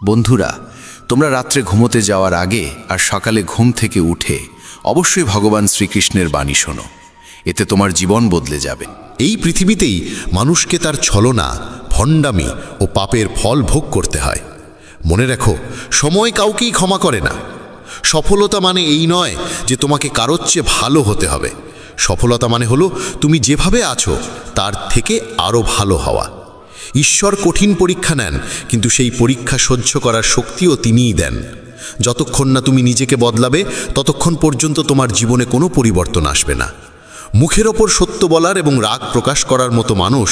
বন্ধুরা, তোমরা রাত্রে ঘুমোতে যাওয়ার আগে আর সকালে ঘুম থেকে উঠে অবশ্যই ভগবান শ্রীকৃষ্ণের বাণী শোনো। এতে তোমার জীবন বদলে যাবে। এই পৃথিবীতেই মানুষকে তার ছলনা, ভণ্ডামি ও পাপের ফল ভোগ করতে হয়। মনে রেখো, সময় কাউকেই ক্ষমা করে না। সফলতা মানে এই নয় যে তোমাকে কারোর চেয়ে ভালো হতে হবে। সফলতা মানে হলো তুমি যেভাবে আছো তার থেকে আরও ভালো হওয়া। ঈশ্বর কঠিন পরীক্ষা নেন, কিন্তু সেই পরীক্ষা সহ্য করার শক্তিও তিনিই দেন। যতক্ষণ না তুমি নিজেকে বদলাবে ততক্ষণ পর্যন্ত তোমার জীবনে কোনো পরিবর্তন আসবে না। মুখের ওপর সত্য বলার এবং রাগ প্রকাশ করার মতো মানুষ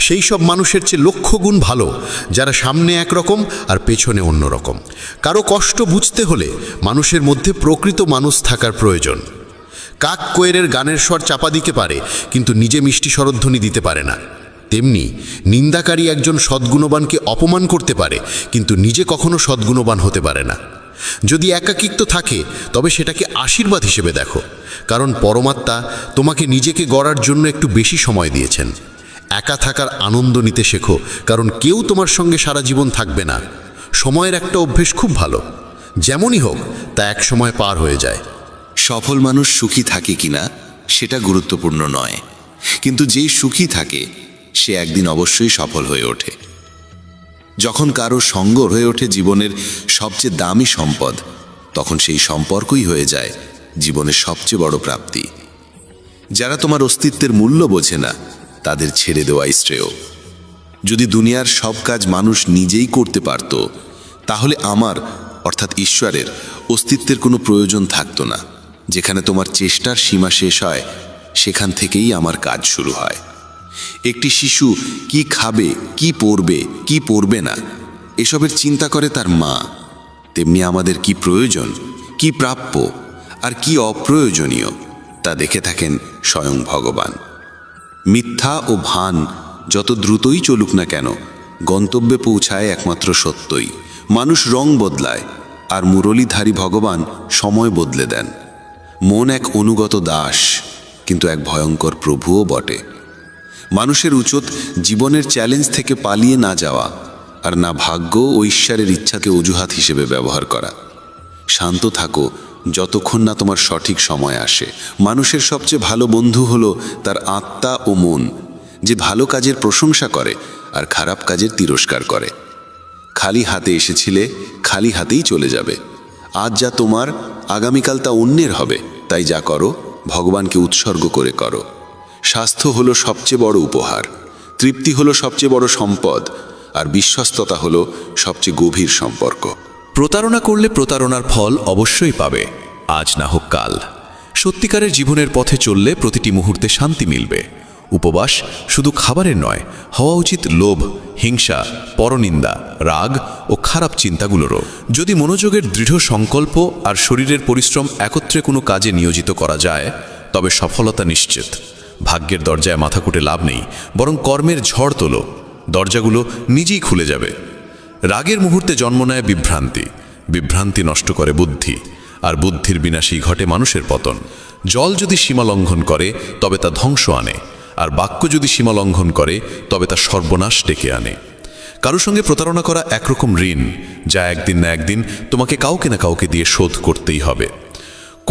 সেই সব মানুষের চেয়ে লক্ষ গুণ ভালো যারা সামনে একরকম আর পেছনে অন্যরকম। কারো কষ্ট বুঝতে হলে মানুষের মধ্যে প্রকৃত মানুষ থাকার প্রয়োজন। কাক কোয়েলের গানের স্বর চাপা দিতে পারে, কিন্তু নিজে মিষ্টি স্বরধ্বনি দিতে পারে না। তেমনি নিন্দাকারী একজন সদ্গুণবানকে অপমান করতে পারে, কিন্তু নিজে কখনো সদ্গুণবান হতে পারে না। যদি একাকিত্ব থাকে তবে সেটাকে আশীর্বাদ হিসেবে দেখো, কারণ পরমাত্মা তোমাকে নিজেকে গড়ার জন্য একটু বেশি সময় দিয়েছেন। একা থাকার আনন্দ নিতে শেখো, কারণ কেউ তোমার সঙ্গে সারা জীবন থাকবে না। সময়ের একটা অভ্যেস খুব ভালো, যেমনই হোক তা এক সময় পার হয়ে যায়। সফল মানুষ সুখী থাকে কিনা সেটা গুরুত্বপূর্ণ নয়, কিন্তু যেই সুখী থাকে সে একদিন অবশ্যই সফল হয়ে ওঠে। যখন কারো সঙ্গ হয়ে ওঠে জীবনের সবচেয়ে দামি সম্পদ, তখন সেই সম্পর্কই হয়ে যায় জীবনের সবচেয়ে বড় প্রাপ্তি। যারা তোমার অস্তিত্বের মূল্য বোঝে না তাদের ছেড়ে দেওয়াই শ্রেয়। যদি দুনিয়ার সব কাজ মানুষ নিজেই করতে পারত, তাহলে আমার অর্থাৎ ঈশ্বরের অস্তিত্বের কোনো প্রয়োজন থাকতো না। যেখানে তোমার চেষ্টার সীমা শেষ হয়, সেখান থেকেই আমার কাজ শুরু হয়। একটি শিশু কি খাবে, কি পরবে, কি পরবে না, এসবের চিন্তা করে তার মা। তেমনি আমাদের কি প্রয়োজন, কি প্রাপ্য আর কি অপ্রয়োজনীয় তা দেখে থাকেন স্বয়ং ভগবান। মিথ্যা ও ভান যত দ্রুতই চলুক না কেন, গন্তব্যে পৌঁছায় একমাত্র সত্যই। মানুষ রং বদলায়, আর মুরলীধারী ভগবান সময় বদলে দেন। মন এক অনুগত দাস, কিন্তু এক ভয়ঙ্কর প্রভুও বটে। মানুষের উচিত জীবনের চ্যালেঞ্জ থেকে পালিয়ে না যাওয়া, আর না ভাগ্য ও ঈশ্বরের ইচ্ছাকে অজুহাত হিসেবে ব্যবহার করা। শান্ত থাকো যতক্ষণ না তোমার সঠিক সময় আসে। মানুষের সবচেয়ে ভালো বন্ধু হলো তার আত্মা ও মন, যে ভালো কাজের প্রশংসা করে আর খারাপ কাজের তিরস্কার করে। খালি হাতে এসেছিলে, খালি হাতেই চলে যাবে। আজ যা তোমার, আগামীকাল তা অন্যের হবে। তাই যা করো ভগবানকে উৎসর্গ করে করো। স্বাস্থ্য হলো সবচেয়ে বড় উপহার, তৃপ্তি হলো সবচেয়ে বড় সম্পদ, আর বিশ্বস্ততা হলো সবচেয়ে গভীর সম্পর্ক। প্রতারণা করলে প্রতারণার ফল অবশ্যই পাবে, আজ না হোক কাল। সত্যিকারের জীবনের পথে চললে প্রতিটি মুহূর্তে শান্তি মিলবে। উপবাস শুধু খাবারের নয়, হওয়া উচিত লোভ, হিংসা, পরনিন্দা, রাগ ও খারাপ চিন্তাগুলোরও। যদি মনোযোগের দৃঢ় সংকল্প আর শরীরের পরিশ্রম একত্রে কোনো কাজে নিয়োজিত করা যায়, তবে সফলতা নিশ্চিত। ভাগ্যের দরজায় মাথা কুটে লাভ নেই, বরং কর্মের ঝড় তোলো, দরজাগুলো নিজেই খুলে যাবে। রাগের মুহূর্তে জন্ম নেয় বিভ্রান্তি, বিভ্রান্তি নষ্ট করে বুদ্ধি, আর বুদ্ধির বিনাশেই ঘটে মানুষের পতন। জল যদি সীমা লঙ্ঘন করে তবে তা ধ্বংস আনে, আর বাক্য যদি সীমা লঙ্ঘন করে তবে তা সর্বনাশ ডেকে আনে। কারো সঙ্গে প্রতারণা করা একরকম ঋণ, যা একদিন না একদিন তোমাকে কাউকে না কাউকে দিয়ে শোধ করতেই হবে।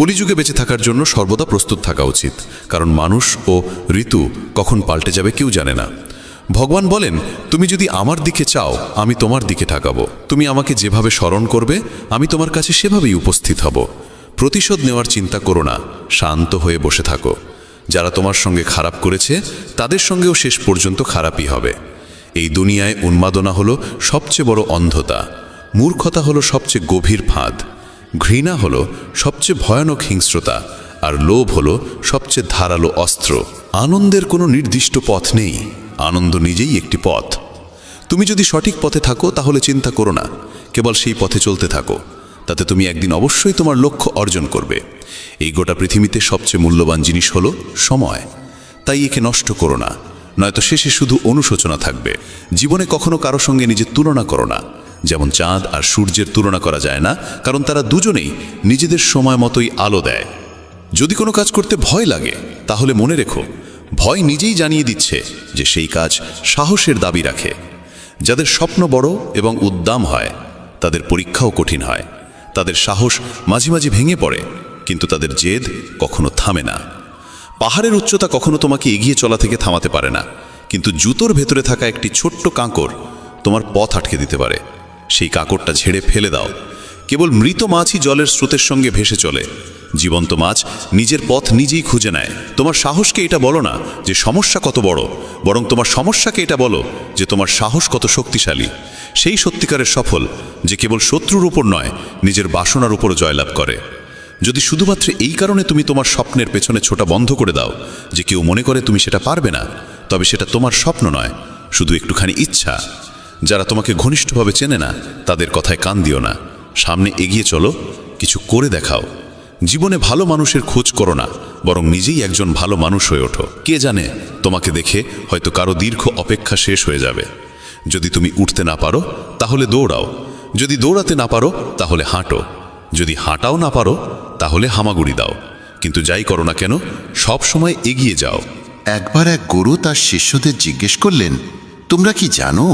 কলিযুগে বেঁচে থাকার জন্য সর্বদা প্রস্তুত থাকা উচিত, কারণ মানুষ ও ঋতু কখন পাল্টে যাবে কেউ জানে না। ভগবান বলেন, তুমি যদি আমার দিকে চাও আমি তোমার দিকে তাকাবো। তুমি আমাকে যেভাবে স্মরণ করবে আমি তোমার কাছে সেভাবেই উপস্থিত হব। প্রতিশোধ নেওয়ার চিন্তা করো না, শান্ত হয়ে বসে থাকো। যারা তোমার সঙ্গে খারাপ করেছে তাদের সঙ্গেও শেষ পর্যন্ত খারাপই হবে। এই দুনিয়ায় উন্মাদনা হলো সবচেয়ে বড় অন্ধতা, মূর্খতা হলো সবচেয়ে গভীর ফাঁদ, ঘৃণা হলো সবচেয়ে ভয়ানক হিংস্রতা, আর লোভ হলো সবচেয়ে ধারালো অস্ত্র। আনন্দের কোনো নির্দিষ্ট পথ নেই, আনন্দ নিজেই একটি পথ। তুমি যদি সঠিক পথে থাকো তাহলে চিন্তা করো না, কেবল সেই পথে চলতে থাকো। তাতে তুমি একদিন অবশ্যই তোমার লক্ষ্য অর্জন করবে। এই গোটা পৃথিবীতে সবচেয়ে মূল্যবান জিনিস হলো সময়, তাই একে নষ্ট করো না, নয়তো শেষে শুধু অনুশোচনা থাকবে। জীবনে কখনো কারো সঙ্গে নিজের তুলনা করো না। যেমন চাঁদ আর সূর্যের তুলনা করা যায় না, কারণ তারা দুজনেই নিজেদের সময় মতোই আলো দেয়। যদি কোনো কাজ করতে ভয় লাগে তাহলে মনে রেখো, ভয় নিজেই জানিয়ে দিচ্ছে যে সেই কাজ সাহসের দাবি রাখে। যাদের স্বপ্ন বড় এবং উদ্দাম হয় তাদের পরীক্ষাও কঠিন হয়। তাদের সাহস মাঝে মাঝে ভেঙে পড়ে, কিন্তু তাদের জেদ কখনো থামে না। পাহাড়ের উচ্চতা কখনো তোমাকে এগিয়ে চলা থেকে থামাতে পারে না, কিন্তু জুতোর ভেতরে থাকা একটি ছোট্ট কাঁকড় তোমার পথ আটকে দিতে পারে। সেই কাঁকড়টা ঝেড়ে ফেলে দাও। কেবল মৃত মাছই জলের স্রোতের সঙ্গে ভেসে চলে, জীবন্ত মাছ নিজের পথ নিজেই খুঁজে নেয়। তোমার সাহসকে এটা বলো না যে সমস্যা কত বড়, বরং তোমার সমস্যাকে এটা বলো যে তোমার সাহস কত শক্তিশালী। সেই সত্যিকারের সফল যে কেবল শত্রুর উপর নয়, নিজের বাসনার উপর জয়লাভ করে। যদি শুধুমাত্র এই কারণে তুমি তোমার স্বপ্নের পেছনে ছোটা বন্ধ করে দাও যে কেউ মনে করে তুমি সেটা পারবে না, তবে সেটা তোমার স্বপ্ন নয়, শুধু একটুখানি ইচ্ছা। যারা তোমাকে ঘনিষ্ঠভাবে চেনে না তাদের কথায় কান দিও না, সামনে এগিয়ে চলো, কিছু করে দেখাও। জীবনে ভালো মানুষের খোঁজ করো না, বরং নিজেই একজন ভালো মানুষ হয়ে ওঠো। কে জানে, তোমাকে দেখে হয়তো কারো দীর্ঘ অপেক্ষা শেষ হয়ে যাবে। যদি তুমি উঠতে না পারো তাহলে দৌড়াও, যদি দৌড়াতে না পারো তাহলে হাঁটো, যদি হাঁটাও না পারো তাহলে হামাগুড়ি দাও, কিন্তু যাই করো না কেন সব সময় এগিয়ে যাও। একবার এক গুরু তার শিষ্যদের জিজ্ঞেস করলেন, তোমরা কি জানো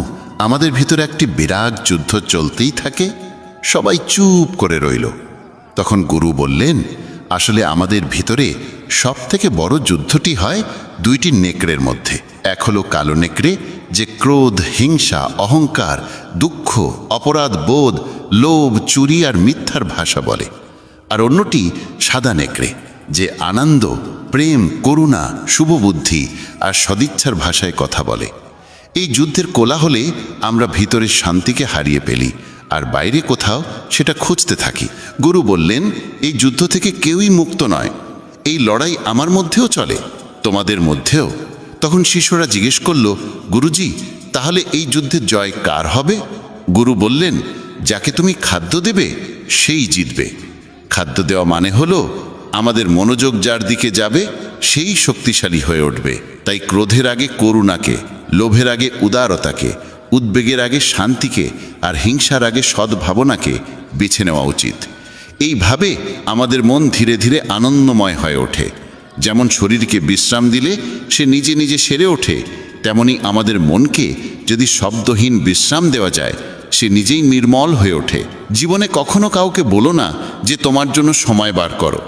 আমাদের ভিতরে একটি বিরাট যুদ্ধ চলতেই থাকে? সবাই চুপ করে রইল। তখন গুরু বললেন, আসলে আমাদের ভিতরে সবথেকে বড় যুদ্ধটি হয় দুইটি নেকড়ের মধ্যে। এক হলো কালো নেকড়ে, যে ক্রোধ, হিংসা, অহংকার, দুঃখ, অপরাধ বোধ, লোভ, চুরি আর মিথ্যার ভাষা বলে। আর অন্যটি সাদা নেকড়ে, যে আনন্দ, প্রেম, করুণা, শুভবুদ্ধি আর সদিচ্ছার ভাষায় কথা বলে। এই যুদ্ধের কোলাহলে আমরা ভিতরের শান্তিকে হারিয়ে ফেলি, আর বাইরে কোথাও সেটা খুঁজতে থাকি। গুরু বললেন, এই যুদ্ধ থেকে কেউই মুক্ত নয়। এই লড়াই আমার মধ্যেও চলে, তোমাদের মধ্যেও। তখন শিষ্যরা জিজ্ঞেস করল, গুরুজি, তাহলে এই যুদ্ধের জয় কার হবে? গুরু বললেন, যাকে তুমি খাদ্য দেবে সেই জিতবে। খাদ্য দেওয়া মানে হলো আমাদের মনোযোগ যার দিকে যাবে সেই শক্তিশালী হয়ে উঠবে। তাই ক্রোধের আগে করুণাকে, লোভের আগে উদারতাকে, উদ্বেগের আগে শান্তিকে আর হিংসার আগে সদ্ভাবনাকে বেছে নেওয়া উচিত। এইভাবে আমাদের মন ধীরে ধীরে আনন্দময় হয়ে ওঠে। যেমন শরীরকে বিশ্রাম দিলে সে নিজে নিজে সেরে ওঠে, তেমনি আমাদের মনকে যদি শব্দহীন বিশ্রাম দেওয়া যায় সে নিজেই নির্মল হয়ে ওঠে। জীবনে কখনো কাউকে বলো না যে তোমার জন্য সময় বার করো।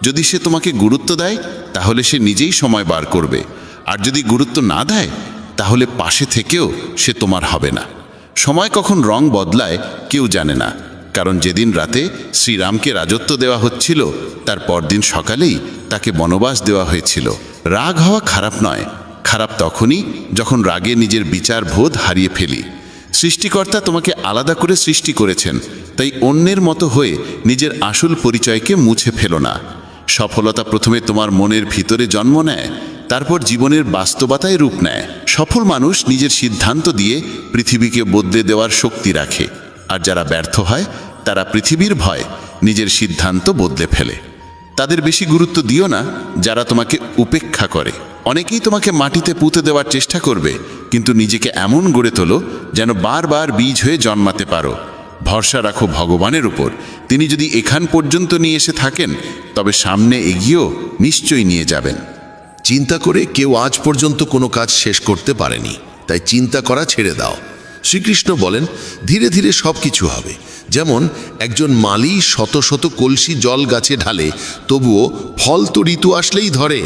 যদি সে তোমাকে গুরুত্ব দেয় তাহলে সে নিজেই সময় বার করবে, আর যদি গুরুত্ব না দেয় তাহলে পাশে থেকেও সে তোমার হবে না। সময় কখন রং বদলায় কেউ জানে না, কারণ যেদিন রাতে শ্রীরামকে রাজত্ব দেওয়া হচ্ছিল তার পরদিন সকালেই তাকে বনবাস দেওয়া হয়েছিল। রাগ হওয়া খারাপ নয়, খারাপ তখনই যখন রাগে নিজের বিচার বোধ হারিয়ে ফেলি। সৃষ্টিকর্তা তোমাকে আলাদা করে সৃষ্টি করেছেন, তাই অন্যের মতো হয়ে নিজের আসল পরিচয়কে মুছে ফেলো না। সফলতা প্রথমে তোমার মনের ভিতরে জন্ম নেয়, তারপর জীবনের বাস্তবতায় রূপ নেয়। সফল মানুষ নিজের সিদ্ধান্ত দিয়ে পৃথিবীকে বদলে দেওয়ার শক্তি রাখে, আর যারা ব্যর্থ হয় তারা পৃথিবীর ভয় নিজের সিদ্ধান্ত বদলে ফেলে। তাদের বেশি গুরুত্ব দিও না যারা তোমাকে উপেক্ষা করে। অনেকেই তোমাকে মাটিতে পুঁতে দেওয়ার চেষ্টা করবে, কিন্তু নিজেকে এমন গড়ে তোলো যেন বারবার বীজ হয়ে জন্মাতে পারো। ভরসা রাখো ভগবানের উপর, তিনি যদি এখান পর্যন্ত নিয়ে এসে থাকেন তবে সামনে এগিয়েও নিশ্চয়ই নিয়ে যাবেন। চিন্তা করে কেউ আজ পর্যন্ত কোনো কাজ শেষ করতে পারেনি, তাই চিন্তা করা ছেড়ে দাও। শ্রীকৃষ্ণ বলেন, ধীরে ধীরে সব কিছু হবে। যেমন একজন মালি শত শত কলসি জল গাছে ঢালে, তবুও ফল তো ঋতু আসলেই ধরে।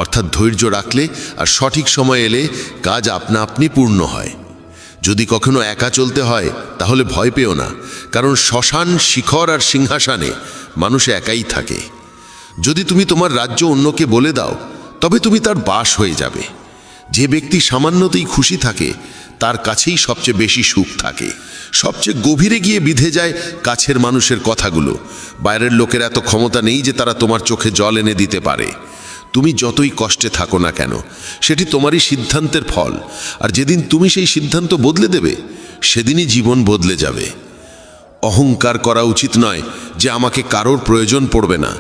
অর্থাৎ ধৈর্য রাখলে আর সঠিক সময় এলে কাজ আপনা আপনি পূর্ণ হয়। যদি কখনো একা চলতে হয় তাহলে ভয় পেও না, কারণ শ্মশান, শিখর আর সিংহাসনে মানুষ একাই থাকে। যদি তুমি তোমার রাজ্য অন্যকে বলে দাও তবে তুমি তার বাস হয়ে যাবে। যে ব্যক্তি সামান্যতেই খুশি থাকে তার কাছেই সবচেয়ে বেশি সুখ থাকে। সবচেয়ে গভীরে গিয়ে বিধে যায় কাছের মানুষের কথাগুলো। বাইরের লোকের এত ক্ষমতা নেই যে তারা তোমার চোখে জল এনে দিতে পারে। তুমি যতই কষ্টে থাকো না কেন, সেটি তোমারই সিদ্ধান্তের ফল, আর যেদিন তুমি সেই সিদ্ধান্ত বদলে দেবে সেদিনই জীবন বদলে যাবে। অহংকার করা উচিত নয় যে আমাকে কারোর প্রয়োজন পড়বে না,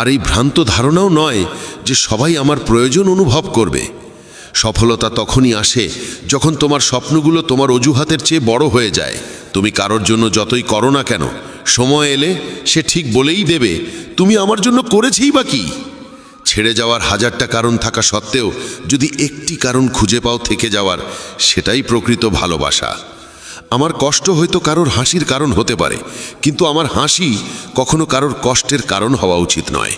আর এই ভ্রান্ত ধারণাও নয় যে সবাই আমার প্রয়োজন অনুভব করবে। সফলতা তখনই আসে যখন তোমার স্বপ্নগুলো তোমার অজুহাতের চেয়ে বড় হয়ে যায়। তুমি কারোর জন্য যতই করো না কেন, সময় এলে সে ঠিক বলেই দেবে, তুমি আমার জন্য করেছেই বা কি। ছেড়ে যাওয়ার হাজারটা কারণ থাকা সত্ত্বেও যদি একটি কারণ খুঁজে পাও থেকে যাওয়ার, সেটাই প্রকৃত ভালোবাসা। আমার কষ্ট হয়তো কারোর হাসির কারণ হতে পারে, কিন্তু আমার হাসি কখনো কারোর কষ্টের কারণ হওয়া উচিত নয়।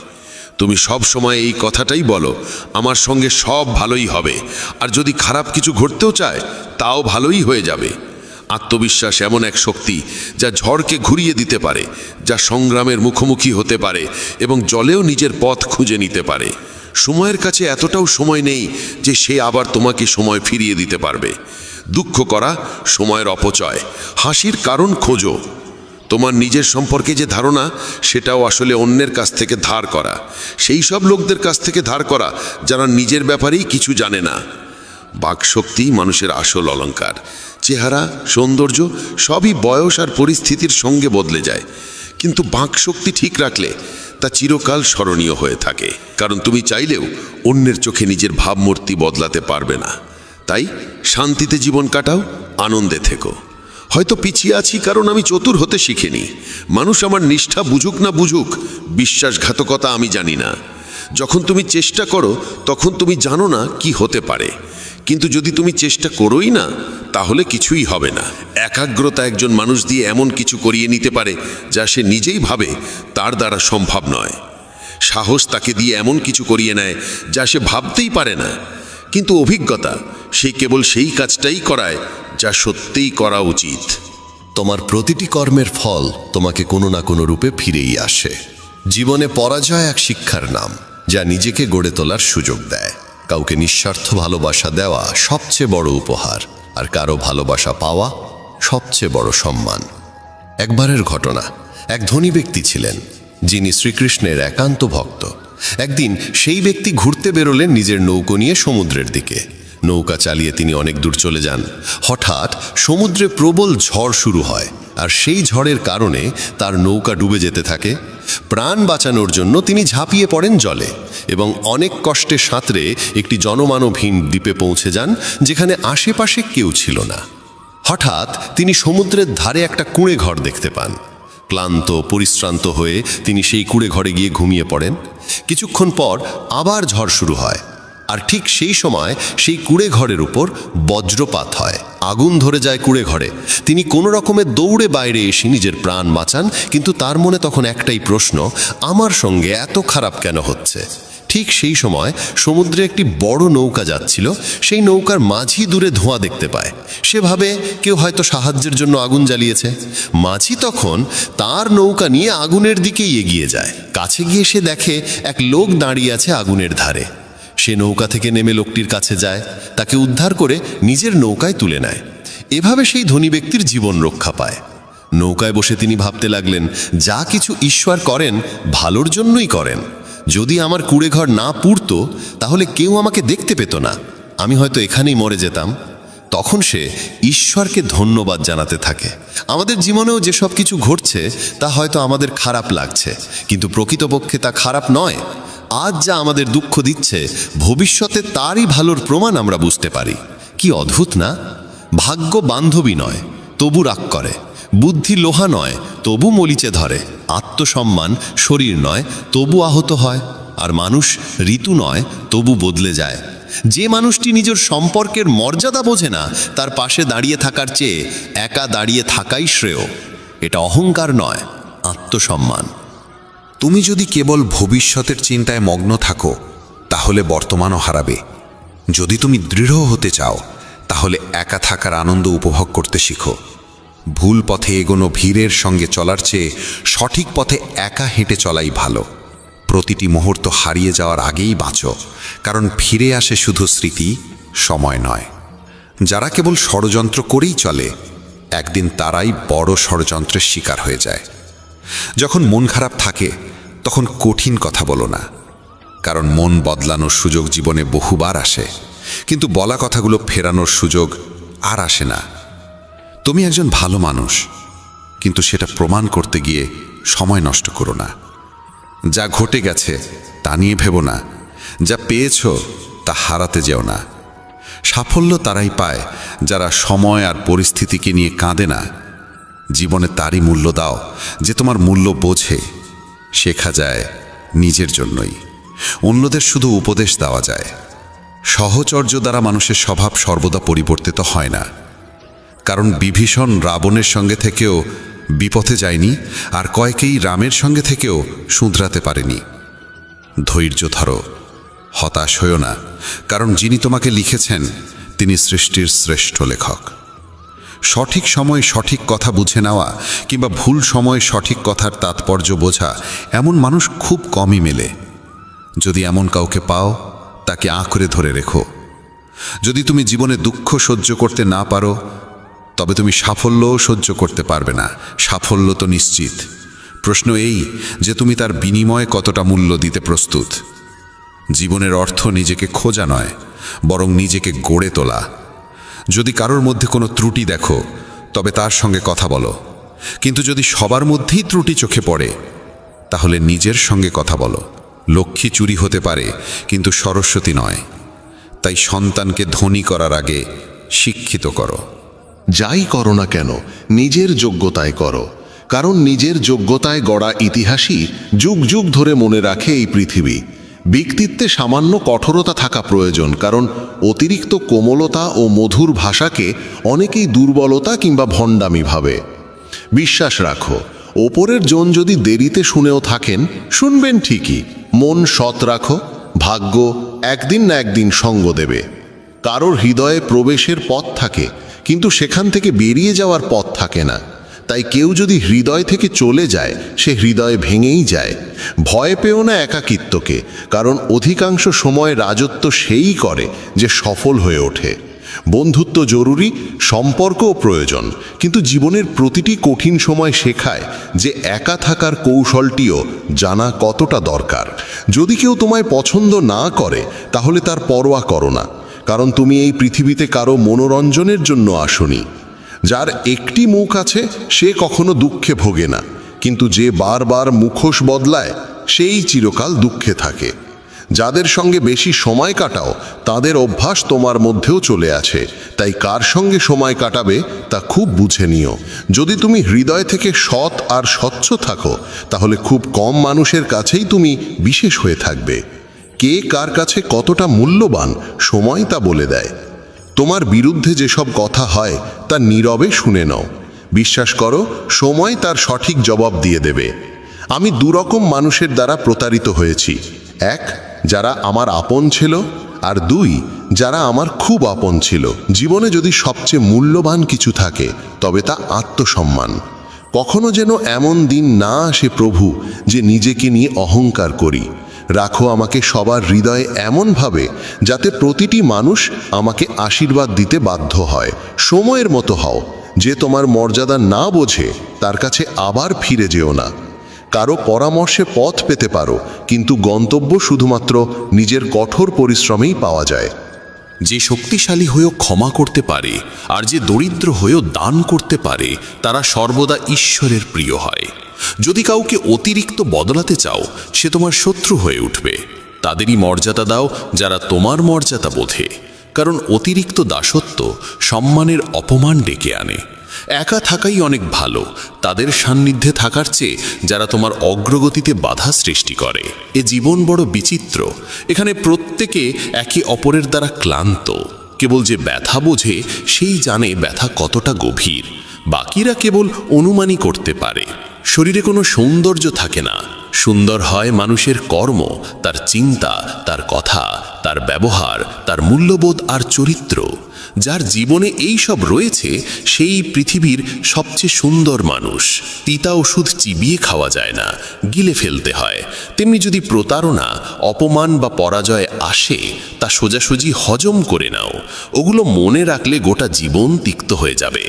তুমি সব সময় এই কথাটাই বলো, আমার সঙ্গে সব ভালোই হবে, আর যদি খারাপ কিছু ঘটতেও চায় তাও ভালোই হয়ে যাবে। আত্মবিশ্বাস এমন এক শক্তি যা ঝড়কে ঘুরিয়ে দিতে পারে, যা সংগ্রামের মুখোমুখি হতে পারে এবং জলেও নিজের পথ খুঁজে নিতে পারে। সময়ের কাছে এতটাও সময় নেই যে সে আবার তোমাকে সময় ফিরিয়ে দিতে পারবে। দুঃখ করা সময়ের অপচয়, হাসির কারণ খোঁজো। তোমার নিজের সম্পর্কে যে ধারণা, সেটাও আসলে অন্যের কাছ থেকে ধার করা, সেই সব লোকদের কাছ থেকে ধার করা যারা নিজের ব্যাপারেই কিছু জানে না। বাকশক্তি মানুষের আসল অলংকার। চেহারা, সৌন্দর্য সবই বয়স আর পরিস্থিতির সঙ্গে বদলে যায়, কিন্তু বাকশক্তি ঠিক রাখলে তা চিরকাল স্মরণীয় হয়ে থাকে। কারণ তুমি চাইলেও অন্যের চোখে নিজের ভাবমূর্তি বদলাতে পারবে না। তাই শান্তিতে জীবন কাটাও, আনন্দে থেকো। হয়তো পিছিয়ে আছি কারণ আমি চতুর হতে শিখিনি। মানুষ আমার নিষ্ঠা বুঝুক না বুঝুক, বিশ্বাসঘাতকতা আমি জানি না। যখন তুমি চেষ্টা করো তখন তুমি জানো না কি হতে পারে, কিন্তু যদি তুমি চেষ্টা করোই না তাহলে কিছুই হবে না। একাগ্রতা একজন মানুষ দিয়ে এমন কিছু করিয়ে নিতে পারে যা সে নিজেই ভাবে তার দ্বারা সম্ভব নয়। সাহস তাকে দিয়ে এমন কিছু করিয়ে নেয় যা সে ভাবতেই পারে না, কিন্তু অভিজ্ঞতা সে কেবল সেই কাজটাই করায় যা সত্যিই করা উচিত। তোমার প্রতিটি কর্মের ফল তোমাকে কোনো না কোনো রূপে ফিরেই আসে। জীবনে পরাজয় এক শিক্ষার নাম, যা নিজেকে গড়ে তোলার সুযোগ দেয়। কাউকে নিঃস্বার্থ ভালোবাসা দেওয়া সবচেয়ে বড় উপহার, আর কারো ভালোবাসা পাওয়া সবচেয়ে বড় সম্মান। একবারের ঘটনা, এক ধনী ব্যক্তি ছিলেন যিনি শ্রীকৃষ্ণের একান্ত ভক্ত। একদিন সেই ব্যক্তি ঘুরতে বেরোলেন নিজের নৌকো নিয়ে সমুদ্রের দিকে। নৌকা চালিয়ে তিনি অনেক দূর চলে যান। হঠাৎ সমুদ্রে প্রবল ঝড় শুরু হয়, আর সেই ঝড়ের কারণে তার নৌকা ডুবে যেতে থাকে। প্রাণ বাঁচানোর জন্য তিনি ঝাঁপিয়ে পড়েন জলে এবং অনেক কষ্টে সাঁতরে একটি জনমানবহীন দ্বীপে পৌঁছে যান, যেখানে আশেপাশে কেউ ছিল না। হঠাৎ তিনি সমুদ্রের ধারে একটা কুঁড়ে ঘর দেখতে পান। ক্লান্ত পরিশ্রান্ত হয়ে তিনি সেই কুঁড়ে ঘরে গিয়ে ঘুমিয়ে পড়েন। কিছুক্ষণ পর আবার ঝড় শুরু হয়, আর ঠিক সেই সময় সেই কুঁড়ে ঘরের উপর বজ্রপাত হয়। আগুন ধরে যায় কুঁড়ে ঘরে। তিনি কোনো রকমে দৌড়ে বাইরে এসে নিজের প্রাণ বাঁচান, কিন্তু তার মনে তখন একটাই প্রশ্ন, আমার সঙ্গে এত খারাপ কেন হচ্ছে? ঠিক সেই সময় সমুদ্রে একটি বড় নৌকা যাচ্ছিল। সেই নৌকার মাঝি দূরে ধোঁয়া দেখতে পায়। সে ভাবে কেউ হয়তো সাহায্যের জন্য আগুন জ্বালিয়েছে। মাঝি তখন তার নৌকা নিয়ে আগুনের দিকেই এগিয়ে যায়। কাছে গিয়ে সে দেখে এক লোক দাঁড়িয়ে আছে আগুনের ধারে। সে নৌকা থেকে নেমে লোকটির কাছে যায়, তাকে উদ্ধার করে নিজের নৌকায় তুলে নেয়। এভাবে সেই ধনী ব্যক্তির জীবন রক্ষা পায়। নৌকায় বসে তিনি ভাবতে লাগলেন, যা কিছু ঈশ্বর করেন ভালোর জন্যই করেন। যদি আমার কুঁড়েঘর না পুড়তো তাহলে কেউ আমাকে দেখতে পেত না, আমি হয়তো এখানেই মরে যেতাম। তখন সে ঈশ্বরকে ধন্যবাদ জানাতে থাকে। আমাদের জীবনেও যেসব কিছু ঘটছে তা হয়তো আমাদের খারাপ লাগছে, কিন্তু প্রকৃতপক্ষে তা খারাপ নয়। আজ যা আমাদের দুঃখ দিচ্ছে, ভবিষ্যতে তারই ভালোর প্রমাণ আমরা বুঝতে পারি। কি অদ্ভুত না? ভাগ্য বান্ধবী নয়, তবু রাগ করে। বুদ্ধি লোহা নয়, তবু মলিচে ধরে। আত্মসম্মান শরীর নয়, তবু আহত হয়। আর মানুষ ঋতু নয়, তবু বদলে যায়। যে মানুষটি নিজের সম্পর্কের মর্যাদা বোঝে না, তার পাশে দাঁড়িয়ে থাকার চেয়ে একা দাঁড়িয়ে থাকাই শ্রেয়। এটা অহংকার নয়, আত্মসম্মান। তুমি যদি কেবল ভবিষ্যতের চিন্তায় মগ্ন থাকো তাহলে বর্তমানও হারাবে। যদি তুমি দৃঢ় হতে চাও তাহলে একা থাকার আনন্দ উপভোগ করতে শিখো। ভুল পথে এগোনো ভিড়ের সঙ্গে চলার চেয়ে সঠিক পথে একা হেঁটে চলাই ভালো। প্রতিটি মুহূর্ত হারিয়ে যাওয়ার আগেই বাঁচো, কারণ ফিরে আসে শুধু স্মৃতি, সময় নয়। যারা কেবল ষড়যন্ত্র করেই চলে, একদিন তারাই বড় ষড়যন্ত্রের শিকার হয়ে যায়। যখন মন খারাপ থাকে তখন কঠিন কথা বলো না, কারণ মন বদলানোর সুযোগ জীবনে বহুবার আসে, কিন্তু বলা কথাগুলো ফেরানোর সুযোগ আর আসে না। তুমি একজন ভালো মানুষ, কিন্তু সেটা প্রমাণ করতে গিয়ে সময় নষ্ট করো না। যা ঘটে গেছে তা নিয়ে ভেবো না, যা পেয়েছ তা হারাতে যেও না। সাফল্য তারাই পায় যারা সময় আর পরিস্থিতিকে নিয়ে কাঁদে না। জীবনে তারই মূল্য দাও যে তোমার মূল্য বোঝে। শেখা যায় নিজের জন্যই, অন্যদের শুধু উপদেশ দেওয়া যায়। সহচর্য দ্বারা মানুষের স্বভাব সর্বদা পরিবর্তিত হয় না। কারণ বিভীষণ রাবণের সঙ্গে থেকেও বিপথে যায়নি, আর কয়েকেই রামের সঙ্গে থেকেও শুধরাতে পারেনি। ধৈর্য ধরো, হতাশ হও না, কারণ যিনি তোমাকে লিখেছেন তিনি সৃষ্টির শ্রেষ্ঠ লেখক। সঠিক সময়ে সঠিক কথা বুঝে নেওয়া কিংবা ভুল সময়ে সঠিক কথার তাৎপর্য বোঝা এমন মানুষ খুব কমই মেলে। যদি এমন কাউকে পাও, তাকে আঁকড়ে ধরে রেখো। যদি তুমি জীবনে দুঃখ সহ্য করতে না পারো, তবে তুমি সাফল্যও সহ্য করতে পারবে না। সাফল্য তো নিশ্চিত, প্রশ্ন এই যে তুমি তার বিনিময়ে কতটা মূল্য দিতে প্রস্তুত। জীবনের অর্থ নিজেকে খোঁজা নয়, বরং নিজেকে গড়ে তোলা। যদি কারোর মধ্যে কোনো ত্রুটি দেখো, তবে তার সঙ্গে কথা বলো, কিন্তু যদি সবার মধ্যেই ত্রুটি চোখে পড়ে, তাহলে নিজের সঙ্গে কথা বলো। লক্ষ্মী চুরি হতে পারে, কিন্তু সরস্বতী নয়। তাই সন্তানকে ধনী করার আগে শিক্ষিত করো। যাই করো না কেন নিজের যোগ্যতায় করো, কারণ নিজের যোগ্যতায় গড়া ইতিহাসই যুগ যুগ ধরে মনে রাখে এই পৃথিবী। ব্যক্তিত্বে সামান্য কঠোরতা থাকা প্রয়োজন, কারণ অতিরিক্ত কোমলতা ও মধুর ভাষাকে অনেকেই দুর্বলতা কিংবা ভণ্ডামি ভাবে। বিশ্বাস রাখো, ওপরের জন যদি দেরিতে শুনেও থাকেন, শুনবেন ঠিকই। মন সৎ রাখো, ভাগ্য একদিন না একদিন সঙ্গ দেবে। কারোর হৃদয়ে প্রবেশের পথ থাকে, কিন্তু সেখান থেকে বেরিয়ে যাওয়ার পথ থাকে না। তাই কেউ যদি হৃদয় থেকে চলে যায়, সে হৃদয় ভেঙেই যায়। ভয় পেও না একাকিত্বকে, কারণ অধিকাংশ সময় রাজত্ব সেই করে যে সফল হয়ে ওঠে। বন্ধুত্ব জরুরি, সম্পর্কও প্রয়োজন, কিন্তু জীবনের প্রতিটি কঠিন সময় শেখায় যে একা থাকার কৌশলটিও জানা কতটা দরকার। যদি কেউ তোমায় পছন্দ না করে, তাহলে তার পরোয়া করো না, কারণ তুমি এই পৃথিবীতে কারো মনোরঞ্জনের জন্য আসোনি। যার একটি মুখ আছে সে কখনো দুঃখে ভোগে না, কিন্তু যে বারবার মুখোশ বদলায় সেই চিরকাল দুঃখে থাকে। যাদের সঙ্গে বেশি সময় কাটাও, তাদের অভ্যাস তোমার মধ্যেও চলে আছে। তাই কার সঙ্গে সময় কাটাবে তা খুব বুঝে নিও। যদি তুমি হৃদয় থেকে সৎ আর স্বচ্ছ থাকো, তাহলে খুব কম মানুষের কাছেই তুমি বিশেষ হয়ে থাকবে। কে কার কাছে কতটা মূল্যবান, সময় তা বলে দেয়। তোমার বিরুদ্ধে যেসব কথা হয় তা নীরবে শুনে নাও। বিশ্বাস করো, সময় তার সঠিক জবাব দিয়ে দেবে। আমি দুরকম মানুষের দ্বারা প্রতারিত হয়েছি। এক, যারা আমার আপন ছিল, আর দুই, যারা আমার খুব আপন ছিল। জীবনে যদি সবচেয়ে মূল্যবান কিছু থাকে, তবে তা আত্মসম্মান। কখনো যেন এমন দিন না আসে প্রভু যে নিজেকে নিয়ে অহংকার করি। রাখো আমাকে সবার হৃদয়ে এমনভাবে যাতে প্রতিটি মানুষ আমাকে আশীর্বাদ দিতে বাধ্য হয়। সময়ের মতো হও, যে তোমার মর্যাদা না বোঝে তার কাছে আবার ফিরে যেও না। কারো পরামর্শে পথ পেতে পারো, কিন্তু গন্তব্য শুধুমাত্র নিজের কঠোর পরিশ্রমেই পাওয়া যায়। যে শক্তিশালী হয়েও ক্ষমা করতে পারে আর যে দরিদ্র হয়েও দান করতে পারে, তারা সর্বদা ঈশ্বরের প্রিয় হয়। যদি কাউকে অতিরিক্ত বদলাতে চাও, সে তোমার শত্রু হয়ে উঠবে। তাদেরই মর্যাদা দাও যারা তোমার মর্যাদা বোঝে, কারণ অতিরিক্ত দাসত্ব সম্মানের অপমান ডেকে আনে। একা থাকাই অনেক ভালো, তাদের সান্নিধ্যে থাকার চেয়ে যারা তোমার অগ্রগতিতে বাধা সৃষ্টি করে। এ জীবন বড় বিচিত্র, এখানে প্রত্যেকে একে অপরের দ্বারা ক্লান্ত। কেবল যে ব্যথা বোঝে সেই জানে ব্যথা কতটা গভীর, বাকিরা কেবল অনুমানই করতে পারে। শরীরে কোনো সৌন্দর্য থাকে না, সুন্দর হয় মানুষের কর্ম, তার চিন্তা, তার কথা, তার ব্যবহার, তার মূল্যবোধ আর চরিত্র। যার জীবনে এই সব রয়েছে সেই পৃথিবীর সবচেয়ে সুন্দর মানুষ। তিতা ওষুধ চিবিয়ে খাওয়া যায় না, গিলে ফেলতে হয়। তেমনি যদি প্রতারণা, অপমান বা পরাজয় আসে, তা সোজাসুজি হজম করে নাও। ওগুলো মনে রাখলে গোটা জীবন তিক্ত হয়ে যাবে।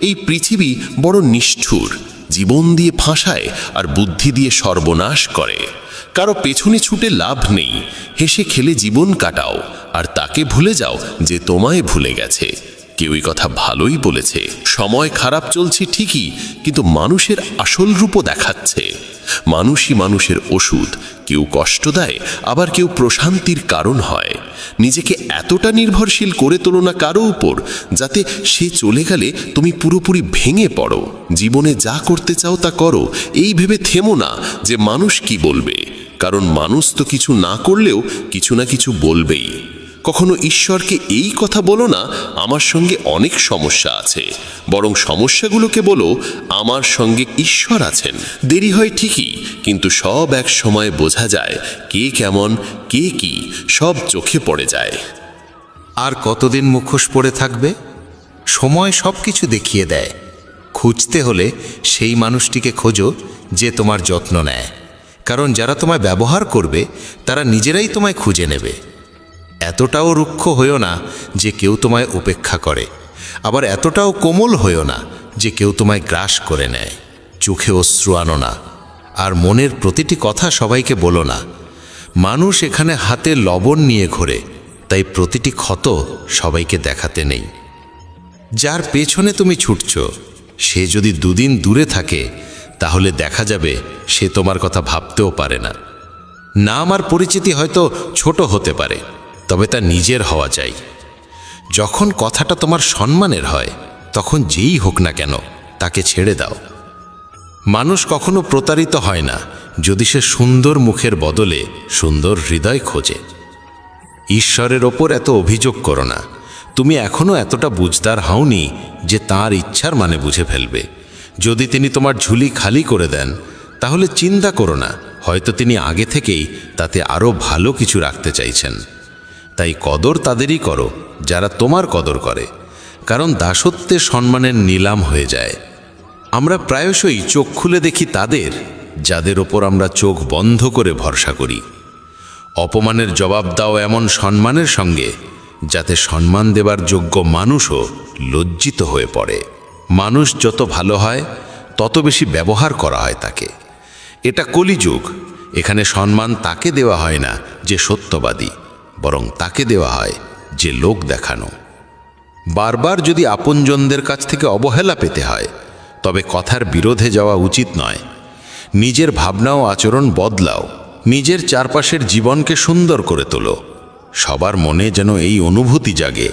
এই পৃথিবী বড় নিষ্ঠুর, জীবন দিয়ে ফাঁসায় আর বুদ্ধি দিয়ে সর্বনাশ করে। কারো পেছনে ছুটে লাভ নেই, হেসে খেলে জীবন কাটাও আর তাকে ভুলে যাও যে তোমায় ভুলে গেছে। কেউই কথা ভালোই বলেছে, সময় খারাপ চলছে ঠিকই, কিন্তু মানুষের আসল রূপও দেখাচ্ছে। মানুষই মানুষের ওষুধ, কেউ কষ্ট দেয়, আবার কেউ প্রশান্তির কারণ হয়। নিজেকে এতটা নির্ভরশীল করে তোলো না কারো উপর, যাতে সে চলে গেলে তুমি পুরোপুরি ভেঙে পড়ো। জীবনে যা করতে চাও তা করো, এই ভেবে থেমো না যে মানুষ কি বলবে, কারণ মানুষ তো কিছু না করলেও কিছু না কিছু বলবেই। কখনো ঈশ্বরকে এই কথা বলো না, আমার সঙ্গে অনেক সমস্যা আছে, বরং সমস্যাগুলোকে বলো আমার সঙ্গে ঈশ্বর আছেন। দেরি হয় ঠিকই, কিন্তু সব এক সময় বোঝা যায় কে কেমন, কে কি, সব চোখে পড়ে যায়। আর কতদিন মুখোশ পড়ে থাকবে? সময় সব কিছু দেখিয়ে দেয়। খুঁজতে হলে সেই মানুষটিকে খোঁজো যে তোমার যত্ন নেয়, কারণ যারা তোমায় ব্যবহার করবে তারা নিজেরাই তোমায় খুঁজে নেবে। এতটাও রুক্ষ হইও না যে কেউ তোমায় উপেক্ষা করে, আবার এতটাও কোমল হইও না যে কেউ তোমায় গ্রাস করে নেয়। চোখে অশ্রু আনো না, আর মনের প্রতিটি কথা সবাইকে বলো না। মানুষ এখানে হাতে লবণ নিয়ে ঘোরে, তাই প্রতিটি ক্ষত সবাইকে দেখাতে নেই। যার পেছনে তুমি ছুটছ সে যদি দুদিন দূরে থাকে তাহলে দেখা যাবে সে তোমার কথা ভাবতেও পারে না। নাম আর পরিচিতি হয়তো ছোট হতে পারে, তবে তা নিজের হওয়া চাই। যখন কথাটা তোমার সম্মানের হয় তখন যেই হোক না কেন তাকে ছেড়ে দাও। মানুষ কখনো প্রতারিত হয় না যদি সে সুন্দর মুখের বদলে সুন্দর হৃদয় খোঁজে। ঈশ্বরের ওপর এত অভিযোগ করো না। তুমি এখনো এতটা বুঝদার হওনি যে তাঁর ইচ্ছার মানে বুঝে ফেলবে। যদি তিনি তোমার ঝুলি খালি করে দেন তাহলে চিন্তা করো না, হয়তো তিনি আগে থেকেই তাতে আরও ভালো কিছু রাখতে চাইছেন। তাই কদর তাদেরই করো যারা তোমার কদর করে, কারণ দাসত্বে সম্মানের নিলাম হয়ে যায়। আমরা প্রায়শই চোখ খুলে দেখি তাদের যাদের ওপর আমরা চোখ বন্ধ করে ভরসা করি। অপমানের জবাব দাও এমন সম্মানের সঙ্গে যাতে সম্মান দেবার যোগ্য মানুষও লজ্জিত হয়ে পড়ে। মানুষ যত ভালো হয় তত বেশি ব্যবহার করা হয় তাকে। এটা কলিযুগ। এখানে সম্মান তাকে দেওয়া হয় না যে সত্যবাদী, বরং তাকে দেওয়া হয় যে লোক দেখানো। বারবার যদি আপনজনদের কাছ থেকে অবহেলা পেতে হয় তবে কথার বিরোধে যাওয়া উচিত নয়। নিজের ভাবনা ও আচরণ বদলাও, নিজের চারপাশের জীবনকে সুন্দর করে তোলো। সবার মনে যেন এই অনুভূতি জাগে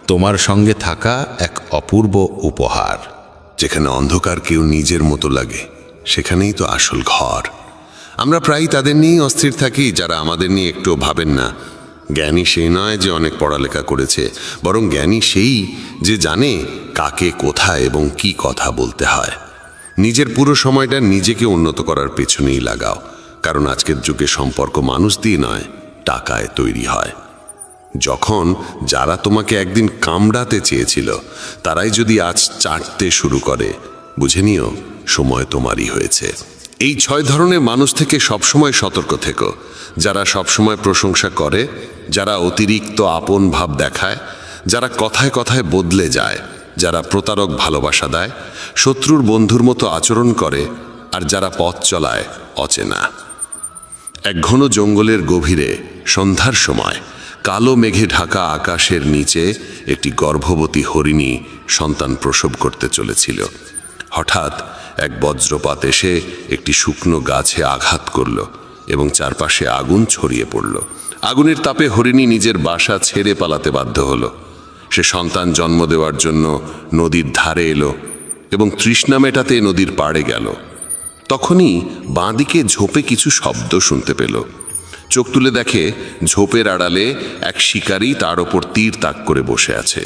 তোমার সঙ্গে থাকা এক অপূর্ব উপহার। যেখানে অন্ধকার কেউ নিজের মতো লাগে সেখানেই তো আসল ঘর। আমরা প্রায়ই তাদের নিয়েই অস্থির থাকি যারা আমাদের নিয়ে একটুও ভাবেন না। জ্ঞানী সেই নয় যে অনেক পড়ালেখা করেছে, বরং জ্ঞানী সেই যে জানে কাকে কোথায় এবং কি কথা বলতে হয়। নিজের পুরো সময়টা নিজেকে উন্নত করার পেছনেই লাগাও, কারণ আজকের যুগে সম্পর্ক মানুষ দিয়ে নয়, টাকায় তৈরি হয়। যখন যারা তোমাকে একদিন কামড়াতে চেয়েছিল তারাই যদি আজ চাটতে শুরু করে, বুঝে নিও সময় তোমারই হয়েছে। এই 6 ধরনের মানুষ থেকে সবসময় সতর্ক থেকো। যারা সবসময় প্রশংসা করে, যারা অতিরিক্ত আপন ভাব দেখায়, যারা কথায় কথায় বদলে যায়, যারা প্রতারক ভালোবাসা দেয়, শত্রুর বন্ধুর মতো আচরণ করে, আর যারা পথ চলায় অচেনা। এক ঘন জঙ্গলের গভীরে সন্ধ্যার সময় কালো মেঘে ঢাকা আকাশের নিচে একটি গর্ভবতী হরিণী সন্তান প্রসব করতে চলেছিল। হঠাৎ এক বজ্রপাত এসে একটি শুকনো গাছে আঘাত করল এবং চারপাশে আগুন ছড়িয়ে পড়ল। আগুনের তাপে হরিণী নিজের বাসা ছেড়ে পালাতে বাধ্য হলো। সে সন্তান জন্ম দেওয়ার জন্য নদীর ধারে এলো এবং তৃষ্ণা মেটাতে নদীর পাড়ে গেল। তখনই বাঁদিকে ঝোপে কিছু শব্দ শুনতে পেল। চোখ তুলে দেখে ঝোপের আড়ালে এক শিকারী তার ওপর তীর তাক করে বসে আছে।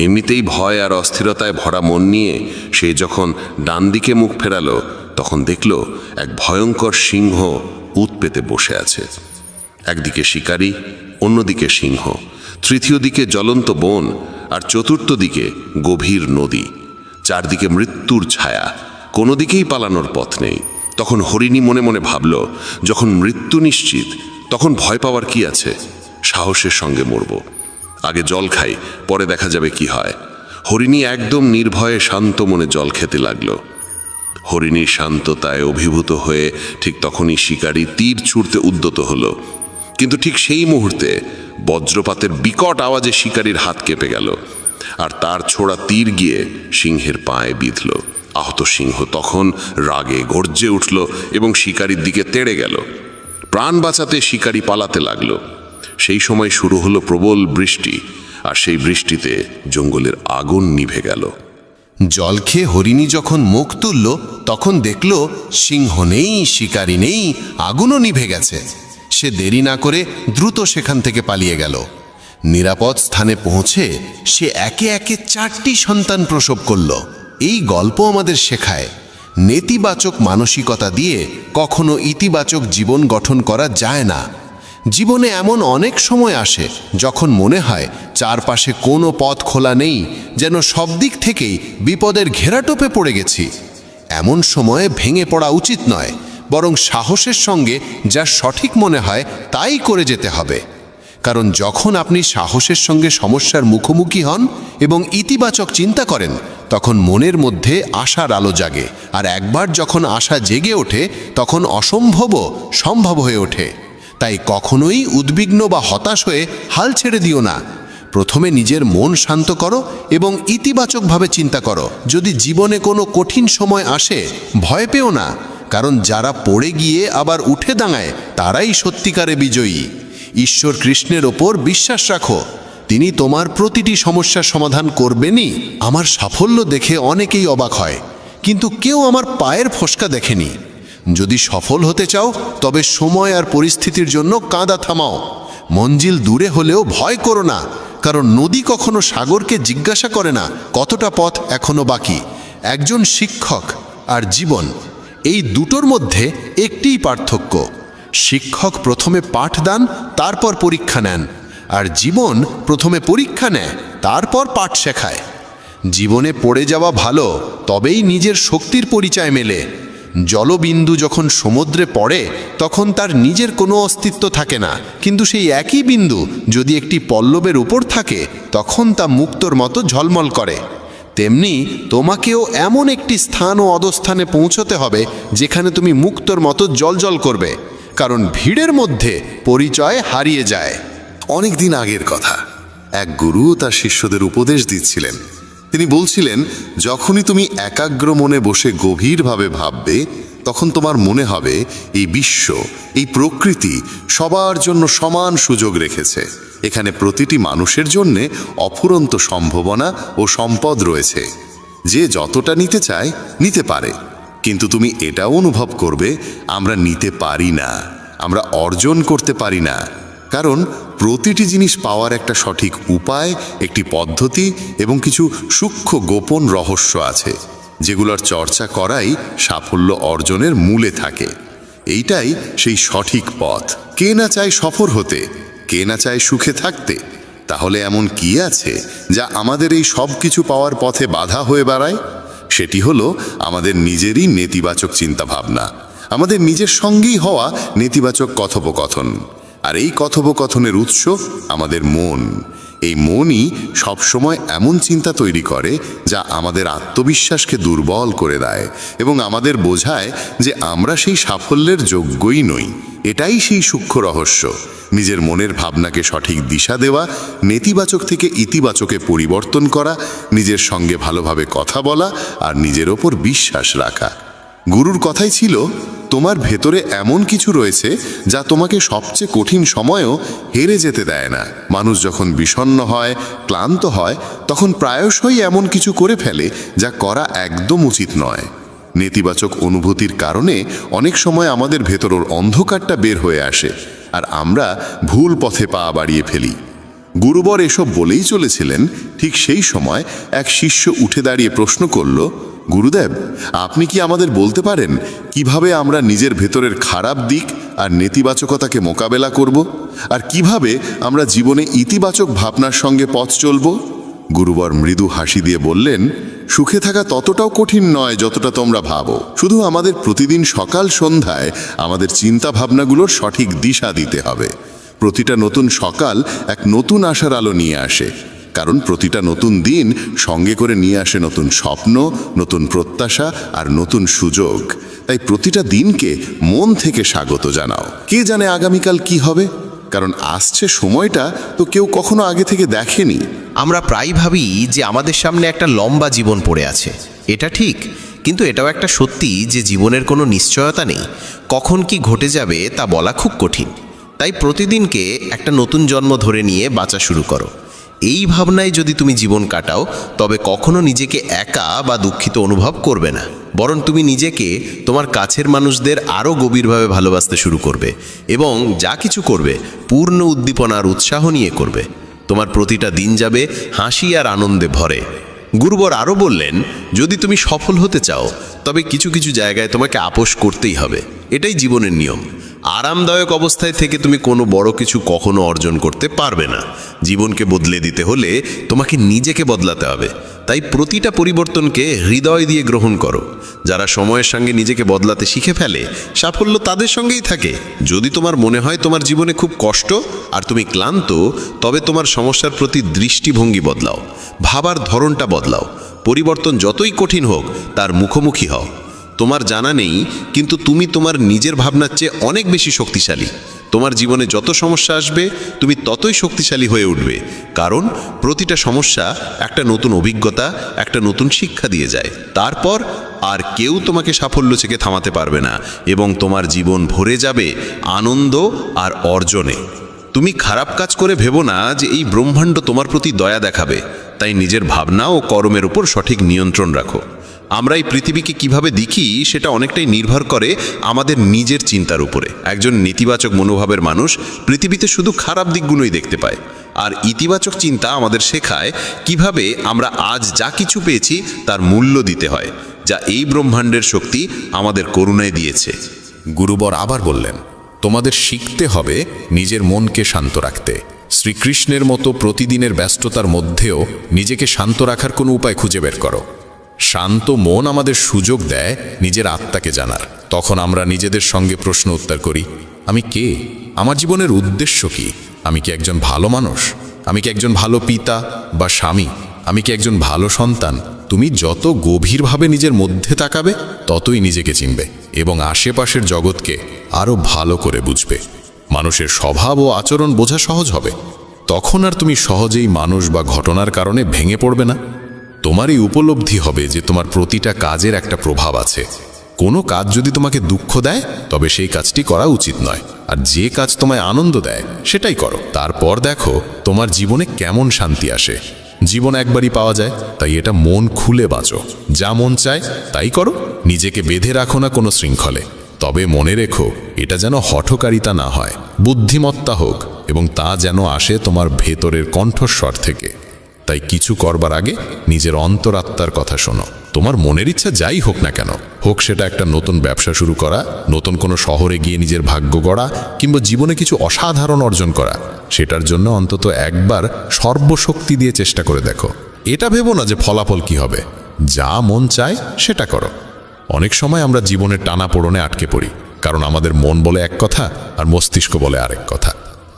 এমনিতেই ভয় আর অস্থিরতায় ভরা মন নিয়ে সে যখন ডান দিকে মুখ ফেরালো তখন দেখল এক ভয়ঙ্কর সিংহ উত পেতে বসে আছে। একদিকে শিকারী, অন্যদিকে সিংহ, তৃতীয় দিকে জ্বলন্ত বন, আর চতুর্থ দিকে গভীর নদী। চারদিকে মৃত্যুর ছায়া, কোনো দিকেই পালানোর পথ নেই। তখন হরিণী মনে মনে ভাবল, যখন মৃত্যু নিশ্চিত তখন ভয় পাওয়ার কি আছে? সাহসের সঙ্গে মরব। আগে জল খাই, পরে দেখা যাবে কি হয়। হরিণী একদম নির্ভয়ে শান্ত মনে জল খেতে লাগল। হরিণীর শান্ততায় অভিভূত হয়ে ঠিক তখনই শিকারী তীর ছুঁড়তে উদ্যত হলো, কিন্তু ঠিক সেই মুহূর্তে বজ্রপাতের বিকট আওয়াজে শিকারীর হাত কেঁপে গেল, আর তার ছোড়া তীর গিয়ে সিংহের পায়ে বিঁধল। আহত সিংহ তখন রাগে গর্জে উঠল এবং শিকারীর দিকে তেড়ে গেল। প্রাণ বাঁচাতে শিকারী পালাতে লাগল। সেই সময় শুরু হলো প্রবল বৃষ্টি, আর সেই বৃষ্টিতে জঙ্গলের আগুন নিভে গেল। জল খেয়ে হরিণী যখন মুখ তুলল তখন দেখল সিংহ নেই, শিকারী নেই, আগুনও নিভে গেছে। সে দেরি না করে দ্রুত সেখান থেকে পালিয়ে গেল। নিরাপদ স্থানে পৌঁছে সে একে একে 4টি সন্তান প্রসব করল। এই গল্প আমাদের শেখায় নেতিবাচক মানসিকতা দিয়ে কখনো ইতিবাচক জীবন গঠন করা যায় না। জীবনে এমন অনেক সময় আসে যখন মনে হয় চারপাশে কোনো পথ খোলা নেই, যেন সব দিক থেকেই বিপদের ঘেরাটোপে পড়ে গেছি। এমন সময়ে ভেঙে পড়া উচিত নয়, বরং সাহসের সঙ্গে যা সঠিক মনে হয় তাই করে যেতে হবে। কারণ যখন আপনি সাহসের সঙ্গে সমস্যার মুখোমুখি হন এবং ইতিবাচক চিন্তা করেন, তখন মনের মধ্যে আশার আলো জাগে, আর একবার যখন আশা জেগে ওঠে তখন অসম্ভবও সম্ভব হয়ে ওঠে। তাই কখনোই উদ্বিগ্ন বা হতাশ হয়ে হাল ছেড়ে দিও না। প্রথমে নিজের মন শান্ত করো এবং ইতিবাচকভাবে চিন্তা করো। যদি জীবনে কোনো কঠিন সময় আসে, ভয় পেও না, কারণ যারা পড়ে গিয়ে আবার উঠে দাঁড়ায় তারাই সত্যিকারে বিজয়ী। ঈশ্বর কৃষ্ণের ওপর বিশ্বাস রাখো, তিনি তোমার প্রতিটি সমস্যার সমাধান করবেনই। আমার সাফল্য দেখে অনেকেই অবাক হয়, কিন্তু কেউ আমার পায়ের ফোসকা দেখেনি। যদি সফল হতে চাও তবে সময় আর পরিস্থিতির জন্য কাঁদা থামাও। মঞ্জিল দূরে হলেও ভয় করো না, কারণ নদী কখনো সাগরকে জিজ্ঞাসা করে না কতটা পথ এখনো বাকি। একজন শিক্ষক আর জীবন, এই দুটোর মধ্যে একটিই পার্থক্য। শিক্ষক প্রথমে পাঠ দেন, তারপর পরীক্ষা নেন, আর জীবন প্রথমে পরীক্ষা নেয়, তারপর পাঠ শেখায়। জীবনে পড়ে যাওয়া ভালো, তবেই নিজের শক্তির পরিচয় মেলে। জলবিন্দু যখন সমুদ্রে পড়ে তখন তার নিজের কোনো অস্তিত্ব থাকে না, কিন্তু সেই একই বিন্দু যদি একটি পল্লবের উপর থাকে তখন তা মুক্তোর মতো ঝলমল করে। তেমনি তোমাকেও এমন একটি স্থান ও অধস্থানে পৌঁছতে হবে যেখানে তুমি মুক্তোর মতো জ্বলজ্বল করবে, কারণ ভিড়ের মধ্যে পরিচয় হারিয়ে যায়। অনেক দিন আগের কথা, এক গুরু তার শিষ্যদের উপদেশ দিচ্ছিলেন। তিনি বলছিলেন, যখনই তুমি একাগ্র মনে বসে গভীরভাবে ভাববে, তখন তোমার মনে হবে এই বিশ্ব, এই প্রকৃতি সবার জন্য সমান সুযোগ রেখেছে। এখানে প্রতিটি মানুষের জন্যে অফুরন্ত সম্ভাবনা ও সম্পদ রয়েছে। যে যতটা নিতে চায় নিতে পারে, কিন্তু তুমি এটাও অনুভব করবে আমরা নিতে পারি না, আমরা অর্জন করতে পারি না। কারণ প্রতিটি জিনিস পাওয়ার একটা সঠিক উপায়, একটি পদ্ধতি এবং কিছু সূক্ষ্ম গোপন রহস্য আছে, যেগুলোর চর্চা করাই সাফল্য অর্জনের মূলে থাকে। এইটাই সেই সঠিক পথ। কে না চায় সফল হতে, কে না চায় সুখে থাকতে? তাহলে এমন কি আছে যা আমাদের এই সব কিছু পাওয়ার পথে বাধা হয়ে দাঁড়ায়? সেটি হলো আমাদের নিজেরই নেতিবাচক চিন্তাভাবনা, আমাদের নিজের সঙ্গেই হওয়া নেতিবাচক কথোপকথন। আর এই কথোপকথনের উৎস আমাদের মন। এই মনই সবসময় এমন চিন্তা তৈরি করে যা আমাদের আত্মবিশ্বাসকে দুর্বল করে দেয় এবং আমাদের বোঝায় যে আমরা সেই সাফল্যের যোগ্যই নই। এটাই সেই সূক্ষ্ম রহস্য, নিজের মনের ভাবনাকে সঠিক দিশা দেওয়া, নেতিবাচক থেকে ইতিবাচকে পরিবর্তন করা, নিজের সঙ্গে ভালোভাবে কথা বলা আর নিজের ওপর বিশ্বাস রাখা। গুরুর কথাই ছিল, তোমার ভেতরে এমন কিছু রয়েছে যা তোমাকে সবচেয়ে কঠিন সময়েও হেরে যেতে দেয় না। মানুষ যখন বিষণ্ণ হয়, ক্লান্ত হয়, তখন প্রায়শই এমন কিছু করে ফেলে যা করা একদম উচিত নয়। নেতিবাচক অনুভূতির কারণে অনেক সময় আমাদের ভেতরের অন্ধকারটা বের হয়ে আসে আর আমরা ভুল পথে পা বাড়িয়ে ফেলি। গুরুবর এসব বলেই চলেছিলেন। ঠিক সেই সময় এক শিষ্য উঠে দাঁড়িয়ে প্রশ্ন করল, গুরুদেব, আপনি কি আমাদের বলতে পারেন কিভাবে আমরা নিজের ভেতরের খারাপ দিক আর নেতিবাচকতাকে মোকাবেলা করব, আর কিভাবে আমরা জীবনে ইতিবাচক ভাবনার সঙ্গে পথ চলব? গুরুবর মৃদু হাসি দিয়ে বললেন, সুখে থাকা ততটাও কঠিন নয় যতটা তোমরা ভাবো। শুধু আমাদের প্রতিদিন সকাল সন্ধ্যায় আমাদের চিন্তা ভাবনাগুলোর সঠিক দিশা দিতে হবে। প্রতিটা নতুন সকাল এক নতুন আশার আলো নিয়ে আসে, কারণ প্রতিটা নতুন দিন সঙ্গে করে নিয়ে আসে নতুন স্বপ্ন, নতুন প্রত্যাশা আর নতুন সুযোগ। তাই প্রতিটা দিনকে মন থেকে স্বাগত জানাও। কে জানে আগামীকাল কি হবে, কারণ আসছে সময়টা তো কেউ কখনো আগে থেকে দেখেনি। আমরা প্রায় ভাবি যে আমাদের সামনে একটা লম্বা জীবন পড়ে আছে। এটা ঠিক, কিন্তু এটাও একটা সত্যি যে জীবনের কোনো নিশ্চয়তা নেই। কখন কি ঘটে যাবে তা বলা খুব কঠিন। তাই প্রতিদিনকে একটা নতুন জন্ম ধরে নিয়ে বাঁচা শুরু করো। এই ভাবনায় যদি তুমি জীবন কাটাও, তবে কখনো নিজেকে একা বা দুঃখিত অনুভব করবে না, বরং তুমি নিজেকে, তোমার কাছের মানুষদের আরও গভীরভাবে ভালোবাসতে শুরু করবে এবং যা কিছু করবে পূর্ণ উদ্দীপনা আর উৎসাহ নিয়ে করবে। তোমার প্রতিটা দিন যাবে হাসি আর আনন্দে ভরে। গুরুবর আরও বললেন, যদি তুমি সফল হতে চাও তবে কিছু কিছু জায়গায় তোমাকে আপোষ করতেই হবে। এটাই জীবনের নিয়ম। আরামদায়ক অবস্থায় থেকে তুমি কোনো বড় কিছু কখনো অর্জন করতে পারবে না। জীবনকে বদলে দিতে হলে তোমাকে নিজেকে বদলাতে হবে। তাই প্রতিটা পরিবর্তনকে হৃদয় দিয়ে গ্রহণ করো। যারা সময়ের সঙ্গে নিজেকে বদলাতে শিখে ফেলে, সাফল্য তাদের সঙ্গেই থাকে। যদি তোমার মনে হয় তোমার জীবনে খুব কষ্ট আর তুমি ক্লান্ত, তবে তোমার সমস্যার প্রতি দৃষ্টিভঙ্গি বদলাও, ভাবার ধরনটা বদলাও। পরিবর্তন যতই কঠিন হোক তার মুখোমুখি হও। তোমার জানা নেই, কিন্তু তুমি তোমার নিজের ভাবনার চেয়ে অনেক বেশি শক্তিশালী। তোমার জীবনে যত সমস্যা আসবে তুমি ততই শক্তিশালী হয়ে উঠবে, কারণ প্রতিটা সমস্যা একটা নতুন অভিজ্ঞতা, একটা নতুন শিক্ষা দিয়ে যায়। তারপর আর কেউ তোমাকে সাফল্য থেকে থামাতে পারবে না এবং তোমার জীবন ভরে যাবে আনন্দ আর অর্জনে। তুমি খারাপ কাজ করে ভেবো না যে এই ব্রহ্মাণ্ড তোমার প্রতি দয়া দেখাবে। তাই নিজের ভাবনা ও কর্মের উপর সঠিক নিয়ন্ত্রণ রাখো। আমরা এই পৃথিবীকে কিভাবে দেখি সেটা অনেকটাই নির্ভর করে আমাদের নিজের চিন্তার উপরে। একজন নেতিবাচক মনোভাবের মানুষ পৃথিবীতে শুধু খারাপ দিকগুলোই দেখতে পায়, আর ইতিবাচক চিন্তা আমাদের শেখায় কিভাবে আমরা আজ যা কিছু পেয়েছি তার মূল্য দিতে হয়, যা এই ব্রহ্মাণ্ডের শক্তি আমাদের করুণায় দিয়েছে। গুরুবর আবার বললেন, তোমাদের শিখতে হবে নিজের মনকে শান্ত রাখতে। শ্রীকৃষ্ণের মতো প্রতিদিনের ব্যস্ততার মধ্যেও নিজেকে শান্ত রাখার কোনো উপায় খুঁজে বের করো। শান্ত মন আমাদের সুযোগ দেয় নিজের আত্মাকে জানার। তখন আমরা নিজেদের সঙ্গে প্রশ্ন উত্তর করি, আমি কে? আমার জীবনের উদ্দেশ্য কি? আমি কি একজন ভালো মানুষ? আমি কি একজন ভালো পিতা বা স্বামী? আমি কি একজন ভালো সন্তান? তুমি যত গভীরভাবে নিজের মধ্যে তাকাবে ততই নিজেকে চিনবে এবং আশেপাশের জগৎকে আরও ভালো করে বুঝবে। মানুষের স্বভাব ও আচরণ বোঝা সহজ হবে। তখন আর তুমি সহজেই মানুষ বা ঘটনার কারণে ভেঙে পড়বে না। তোমার এই উপলব্ধি হবে যে তোমার প্রতিটা কাজের একটা প্রভাব আছে। কোনো কাজ যদি তোমাকে দুঃখ দেয় তবে সেই কাজটি করা উচিত নয়, আর যে কাজ তোমায় আনন্দ দেয় সেটাই করো। তারপর দেখো তোমার জীবনে কেমন শান্তি আসে। জীবন একবারই পাওয়া যায়, তাই এটা মন খুলে বাঁচো। যা মন চায় তাই করো, নিজেকে বেঁধে রাখো না কোনো শৃঙ্খলে। তবে মনে রেখো, এটা যেন হঠকারিতা না হয়, বুদ্ধিমত্তা হোক, এবং তা যেন আসে তোমার ভেতরের কণ্ঠস্বর থেকে। তাই কিছু করবার আগে নিজের অন্তরাত্মার কথা শোনো। তোমার মনের ইচ্ছা যাই হোক না কেন, হোক সেটা একটা নতুন ব্যবসা শুরু করা, নতুন কোনো শহরে গিয়ে নিজের ভাগ্য গড়া, কিংবা জীবনে কিছু অসাধারণ অর্জন করা, সেটার জন্য অন্তত একবার সর্বশক্তি দিয়ে চেষ্টা করে দেখো। এটা ভেবো না যে ফলাফল কি হবে। যা মন চায় সেটা করো। অনেক সময় আমরা জীবনের টানাপোড়েনে আটকে পড়ি, কারণ আমাদের মন বলে এক কথা আর মস্তিষ্ক বলে আরেক কথা।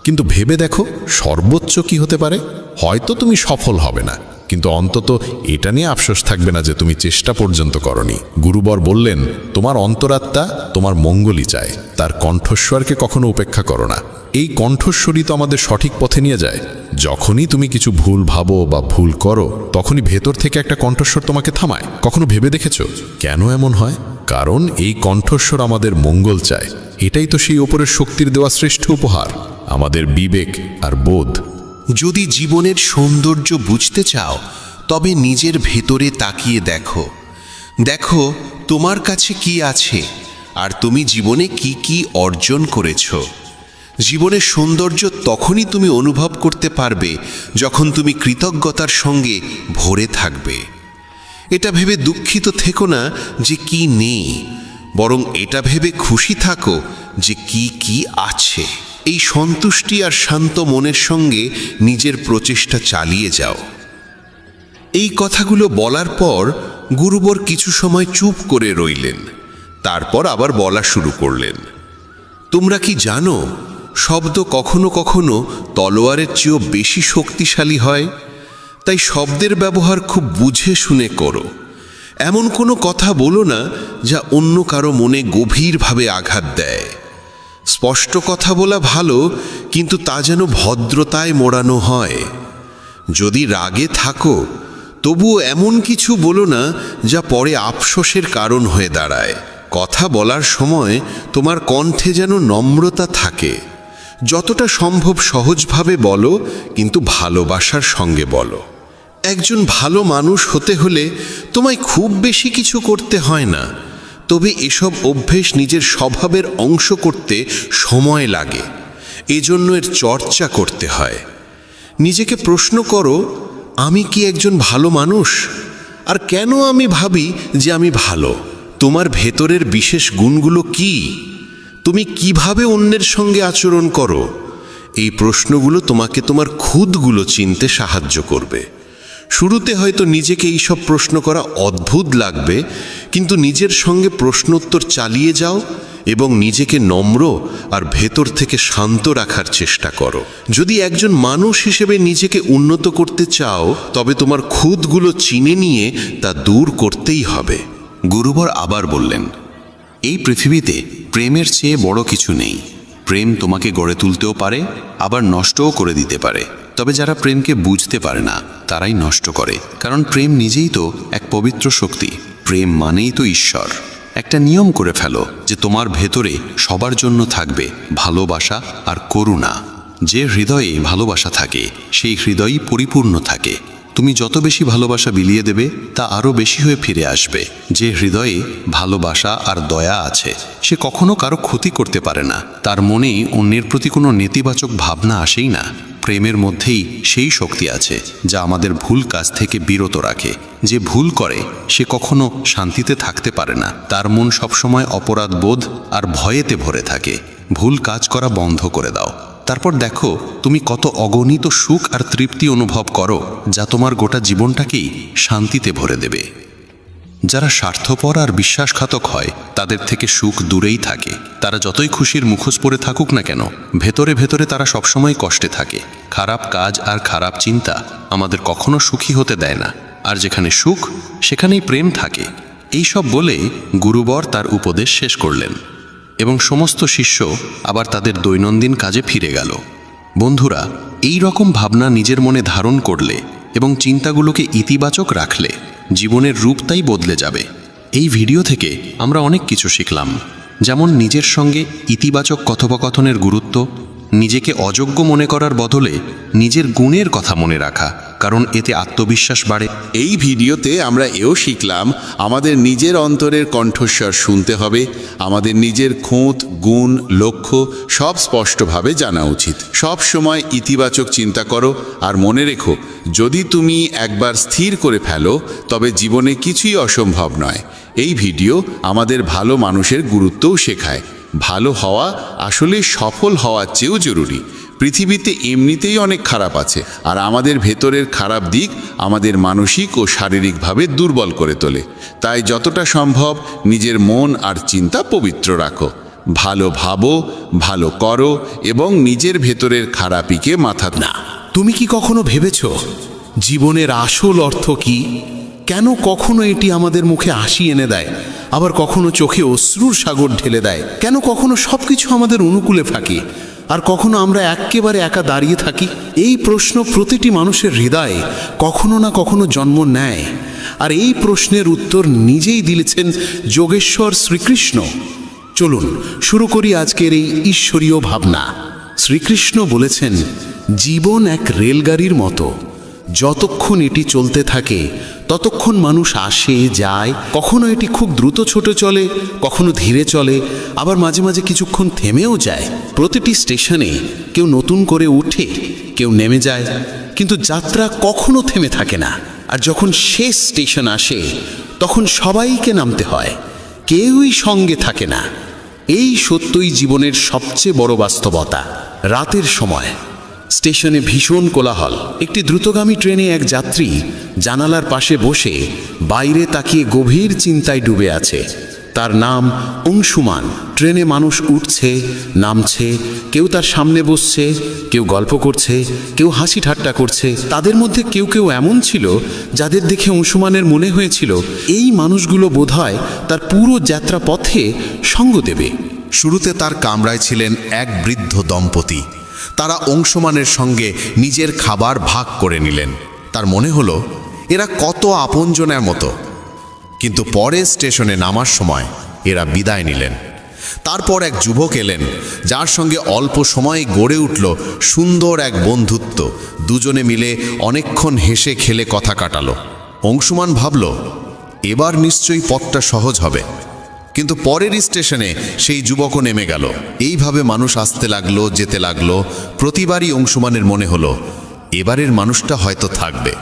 কিন্তু ভেবে দেখো সর্বোচ্চ কি হতে পারে। হয়তো তুমি সফল হবে না, কিন্তু অন্তত এটা নিয়ে আফসোস থাকবে না যে তুমি চেষ্টা পর্যন্ত করনি। গুরুবর বললেন, তোমার অন্তরাত্মা তোমার মঙ্গলই চায়, তার কণ্ঠস্বরকে কখনো উপেক্ষা করো না। এই কণ্ঠস্বরই তো আমাদের সঠিক পথে নিয়ে যায়। যখনই তুমি কিছু ভুল ভাবো বা ভুল করো, তখনই ভেতর থেকে একটা কণ্ঠস্বর তোমাকে থামায়। কখনো ভেবে দেখেছো কেন এমন হয়? কারণ এই কণ্ঠস্বর আমাদের মঙ্গল চায়। এটাই তো সেই ওপরের শক্তির দেওয়া শ্রেষ্ঠ উপহার, আমাদের বিবেক আর বোধ। যদি জীবনের সৌন্দর্য বুঝতে চাও তবে নিজের ভেতরে তাকিয়ে দেখো। দেখো তোমার কাছে কি আছে আর তুমি জীবনে কি কি অর্জন করেছো। জীবনের সৌন্দর্য তখনই তুমি অনুভব করতে পারবে যখন তুমি কৃতজ্ঞতার সঙ্গে ভরে থাকবে। এটা ভেবে দুঃখিত থেকো না যে কি নেই, বরং এটা ভেবে খুশি থাকো যে কি কি আছে। এই সন্তুষ্টি আর শান্ত মনের সঙ্গে নিজের প্রচেষ্টা চালিয়ে যাও। এই কথাগুলো বলার পর গুরুবর কিছু সময় চুপ করে রইলেন। তারপর আবার বলা শুরু করলেন, তোমরা কি জানো শব্দ কখনো কখনো তলোয়ারের চেয়েও বেশি শক্তিশালী হয়। তাই শব্দের ব্যবহার খুব বুঝে শুনে করো। এমন কোনো কথা বলো না যা অন্য কারো মনে গভীরভাবে আঘাত দেয়। স্পষ্ট কথা বলা ভালো, কিন্তু তা যেন ভদ্রতায় মোড়ানো হয়। যদি রাগে থাকো তবুও এমন কিছু বলো না যা পরে আফসোসের কারণ হয়ে দাঁড়ায়। কথা বলার সময় তোমার কণ্ঠে যেন নম্রতা থাকে। যতটা সম্ভব সহজভাবে বলো, কিন্তু ভালোবাসার সঙ্গে বলো। একজন ভালো মানুষ হতে হলে তোমায় খুব বেশি কিছু করতে হয় না, তবে এসব অভ্যেস নিজের স্বভাবের অংশ করতে সময় লাগে। এজন্য এর চর্চা করতে হয়। নিজেকে প্রশ্ন করো, আমি কি একজন ভালো মানুষ? আর কেন আমি ভাবি যে আমি ভালো? তোমার ভেতরের বিশেষ গুণগুলো কি? তুমি কিভাবে অন্যের সঙ্গে আচরণ করো? এই প্রশ্নগুলো তোমাকে তোমার খুদগুলো চিনতে সাহায্য করবে। শুরুতে হয়তো নিজেকে এইসব প্রশ্ন করা অদ্ভুত লাগবে, কিন্তু নিজের সঙ্গে প্রশ্নোত্তর চালিয়ে যাও এবং নিজেকে নম্র আর ভেতর থেকে শান্ত রাখার চেষ্টা করো। যদি একজন মানুষ হিসেবে নিজেকে উন্নত করতে চাও, তবে তোমার খুদগুলো চিনে নিয়ে তা দূর করতেই হবে। গুরুবর আবার বললেন, এই পৃথিবীতে প্রেমের চেয়ে বড় কিছু নেই। প্রেম তোমাকে গড়ে তুলতেও পারে, আবার নষ্টও করে দিতে পারে। তবে যারা প্রেমকে বুঝতে পারে না তারাই নষ্ট করে, কারণ প্রেম নিজেই তো এক পবিত্র শক্তি। প্রেম মানেই তো ঈশ্বর। একটা নিয়ম করে ফেলো যে তোমার ভেতরে সবার জন্য থাকবে ভালোবাসা আর করুণা। যে হৃদয়ে ভালোবাসা থাকে সেই হৃদয়ই পরিপূর্ণ থাকে। তুমি যত বেশি ভালোবাসা বিলিয়ে দেবে তা আরও বেশি হয়ে ফিরে আসবে। যে হৃদয়ে ভালোবাসা আর দয়া আছে সে কখনো কারো ক্ষতি করতে পারে না। তার মনে অন্যের প্রতি কোনো নেতিবাচক ভাবনা আসেই না। প্রেমের মধ্যেই সেই শক্তি আছে যা আমাদের ভুল কাজ থেকে বিরত রাখে। যে ভুল করে সে কখনো শান্তিতে থাকতে পারে না। তার মন সবসময় অপরাধ বোধ আর ভয়েতে ভরে থাকে। ভুল কাজ করা বন্ধ করে দাও, তারপর দেখো তুমি কত অগণিত সুখ আর তৃপ্তি অনুভব করো, যা তোমার গোটা জীবনটাকেই শান্তিতে ভরে দেবে। যারা স্বার্থপর আর বিশ্বাসঘাতক হয় তাদের থেকে সুখ দূরেই থাকে। তারা যতই খুশির মুখোশ পরে থাকুক না কেন, ভেতরে ভেতরে তারা সবসময় কষ্টে থাকে। খারাপ কাজ আর খারাপ চিন্তা আমাদের কখনো সুখী হতে দেয় না। আর যেখানে সুখ সেখানেই প্রেম থাকে। এই সব বলে গুরুবর তার উপদেশ শেষ করলেন এবং সমস্ত শিষ্য আবার তাদের দৈনন্দিন কাজে ফিরে গেল। বন্ধুরা, এই রকম ভাবনা নিজের মনে ধারণ করলে এবং চিন্তাগুলোকে ইতিবাচক রাখলে জীবনের রূপটাই বদলে যাবে। এই ভিডিও থেকে আমরা অনেক কিছু শিখলাম, যেমন নিজের সঙ্গে ইতিবাচক কথোপকথনের গুরুত্ব, নিজেকে অযোগ্য মনে করার বদলে নিজের গুণের কথা মনে রাখা, কারণ এতে আত্মবিশ্বাস বাড়ে। এই ভিডিওতে আমরা এও শিখলাম আমাদের নিজের অন্তরের কণ্ঠস্বর শুনতে হবে। আমাদের নিজের খুঁত, গুণ, লক্ষ্য সব স্পষ্টভাবে জানা উচিত। সব সময় ইতিবাচক চিন্তা করো আর মনে রেখো, যদি তুমি একবার স্থির করে ফেলো তবে জীবনে কিছুই অসম্ভব নয়। এই ভিডিও আমাদের ভালো মানুষের গুরুত্বও শেখায়। ভালো হওয়া আসলে সফল হওয়ার চেয়েও জরুরি। পৃথিবীতে এমনিতেই অনেক খারাপ আছে, আর আমাদের ভেতরের খারাপ দিক আমাদের মানসিক ও শারীরিকভাবে দুর্বল করে তোলে। তাই যতটা সম্ভব নিজের মন আর চিন্তা পবিত্র রাখো। ভালো ভাবো, ভালো করো এবং নিজের ভেতরের খারাপিকে মাথা না। তুমি কি কখনো ভেবেছ জীবনের আসল অর্থ কি? কেন কখনো এটি আমাদের মুখে হাসি এনে দেয়, আবার কখনো চোখে অশ্রুর সাগর ঢেলে দেয়? কেন কখনো সব কিছু আমাদের অনুকূলে থাকে আর কখনো আমরা একেবারে একা দাঁড়িয়ে থাকি? এই প্রশ্ন প্রতিটি মানুষের হৃদয়ে কখনো না কখনো জন্ম নেয়, আর এই প্রশ্নের উত্তর নিজেই দিয়েছেন যোগেশ্বর শ্রীকৃষ্ণ। চলুন শুরু করি আজকের এই ঈশ্বরীয় ভাবনা। শ্রীকৃষ্ণ বলেছেন, জীবন এক রেলগাড়ির মতো। যতক্ষণ এটি চলতে থাকে ততক্ষণ মানুষ আসে যায়। কখনো এটি খুব দ্রুত ছোটে চলে, কখনো ধীরে চলে, আবার মাঝে মাঝে কিছুক্ষণ থেমেও যায়। প্রতিটি স্টেশনে কেউ নতুন করে উঠে, কেউ নেমে যায়, কিন্তু যাত্রা কখনো থেমে থাকে না। আর যখন শেষ স্টেশন আসে তখন সবাইকে নামতে হয়, কেউই সঙ্গে থাকে না। এই সত্যই জীবনের সবচেয়ে বড় বাস্তবতা। রাতের সময় স্টেশনে ভীষণ কোলাহল। একটি দ্রুতগামী ট্রেনে এক যাত্রী জানালার পাশে বসে বাইরে তাকিয়ে গভীর চিন্তায় ডুবে আছে। তার নাম অংশুমান। ট্রেনে মানুষ উঠছে, নামছে, কেউ তার সামনে বসছে, কেউ গল্প করছে, কেউ হাসি ঠাট্টা করছে। তাদের মধ্যে কেউ কেউ এমন ছিল যাদের দেখে অংশুমানের মনে হয়েছিল এই মানুষগুলো বোধহয় তার পুরো যাত্রা পথে সঙ্গ দেবে। শুরুতে তার কামরায় ছিলেন এক বৃদ্ধ দম্পতি। তারা অংশুমানের সঙ্গে নিজের খাবার ভাগ করে নিলেন। তার মনে হলো এরা কত আপনজনের মতো। কিন্তু পরে স্টেশনে নামার সময় এরা বিদায় নিলেন। তারপর এক যুবক এলেন, যার সঙ্গে অল্প সময়ে গড়ে উঠল সুন্দর এক বন্ধুত্ব। দুজনে মিলে অনেকক্ষণ হেসে খেলে কথা কাটালো। অংশুমান ভাবল, এবার নিশ্চয়ই পথটা সহজ হবে। কিন্তু পরের স্টেশনে সেই যুবকও নেমে গেল। এইভাবে মানুষ আসতে লাগলো, যেতে লাগলো। প্রতিবারই অংশুমানের মনে হলো এবারের মানুষটা হয়তো থাকবে।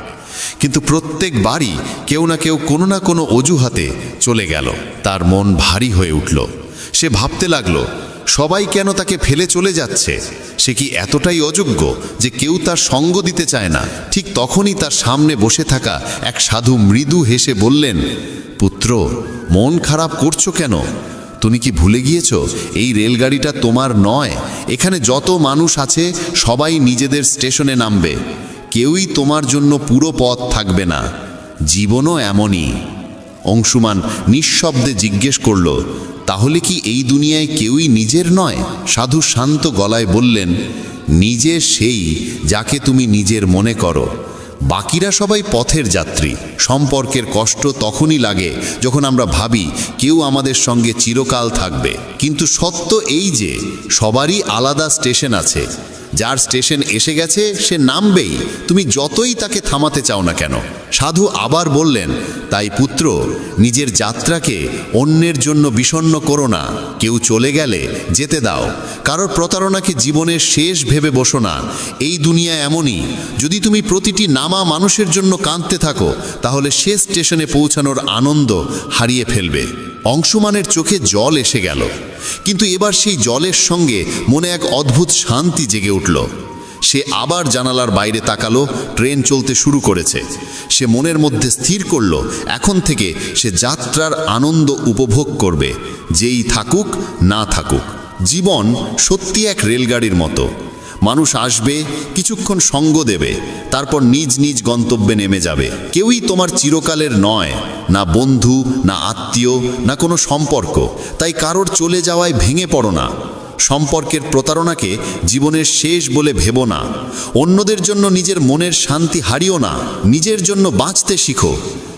কিন্তু প্রত্যেকবারই কেউ না কেউ কোনো না কোনো অজুহাতে চলে গেল। তার মন ভারী হয়ে উঠল। সে ভাবতে লাগলো, সবাই কেন তাকে ফেলে চলে যাচ্ছে? সে কি এতটাই অযোগ্য যে কেউ তার সঙ্গ দিতে চায় না? ঠিক তখনই তার সামনে বসে থাকা এক সাধু মৃদু হেসে বললেন, পুত্র, মন খারাপ করছো কেন? তুমি কি ভুলে গিয়েছো এই রেলগাড়িটা তোমার নয়? এখানে যত মানুষ আছে সবাই নিজেদের স্টেশনে নামবে। কেউই তোমার জন্য পুরো পথ থাকবে না। জীবনও এমনই। অংশুমান নিঃশব্দে জিজ্ঞেস করল, তাহলে কি এই দুনিয়ায় কেউই নিজের নয়? সাধু শান্ত গলায় বললেন, নিজে সেই যাকে তুমি নিজের মনে করো। বাকিরা সবাই পথের যাত্রী। সম্পর্কের কষ্ট তখনই লাগে যখন আমরা ভাবি কেউ আমাদের সঙ্গে চিরকাল থাকবে। কিন্তু সত্য এই যে সবারই আলাদা স্টেশন আছে। যার স্টেশন এসে গেছে সে নামবেই, তুমি যতই তাকে থামাতে চাও না কেন। সাধু আবার বললেন, তাই পুত্র, নিজের যাত্রাকে অন্যের জন্য বিষণ্ণ করো না। কেউ চলে গেলে যেতে দাও। কারোর প্রতারণাকে জীবনের শেষ ভেবে বসো না। এই দুনিয়া এমনই। যদি তুমি প্রতিটি নামা মানুষের জন্য কাঁদতে থাকো তাহলে শেষ স্টেশনে পৌঁছানোর আনন্দ হারিয়ে ফেলবে। অংশুমানের চোখে জল এসে গেল, কিন্তু এবার সেই জলের সঙ্গে মনে এক অদ্ভুত শান্তি জেগে উঠল। সে আবার জানালার বাইরে তাকালো। ট্রেন চলতে শুরু করেছে। সে মনের মধ্যে স্থির করল, এখন থেকে সে যাত্রার আনন্দ উপভোগ করবে, যেই থাকুক না থাকুক। জীবন সত্যি এক রেলগাড়ির মতো। মানুষ আসবে, কিছুক্ষণ সঙ্গ দেবে, তারপর নিজ নিজ গন্তব্যে নেমে যাবে। কেউই তোমার চিরকালের নয়, না বন্ধু, না আত্মীয়, না কোনো সম্পর্ক। তাই কারোর চলে যাওয়ায় ভেঙে পড়ো না। সম্পর্কের প্রতারণাকে জীবনের শেষ বলে ভেবো না। অন্যদের জন্য নিজের মনের শান্তি হারিও না। নিজের জন্য বাঁচতে শিখো,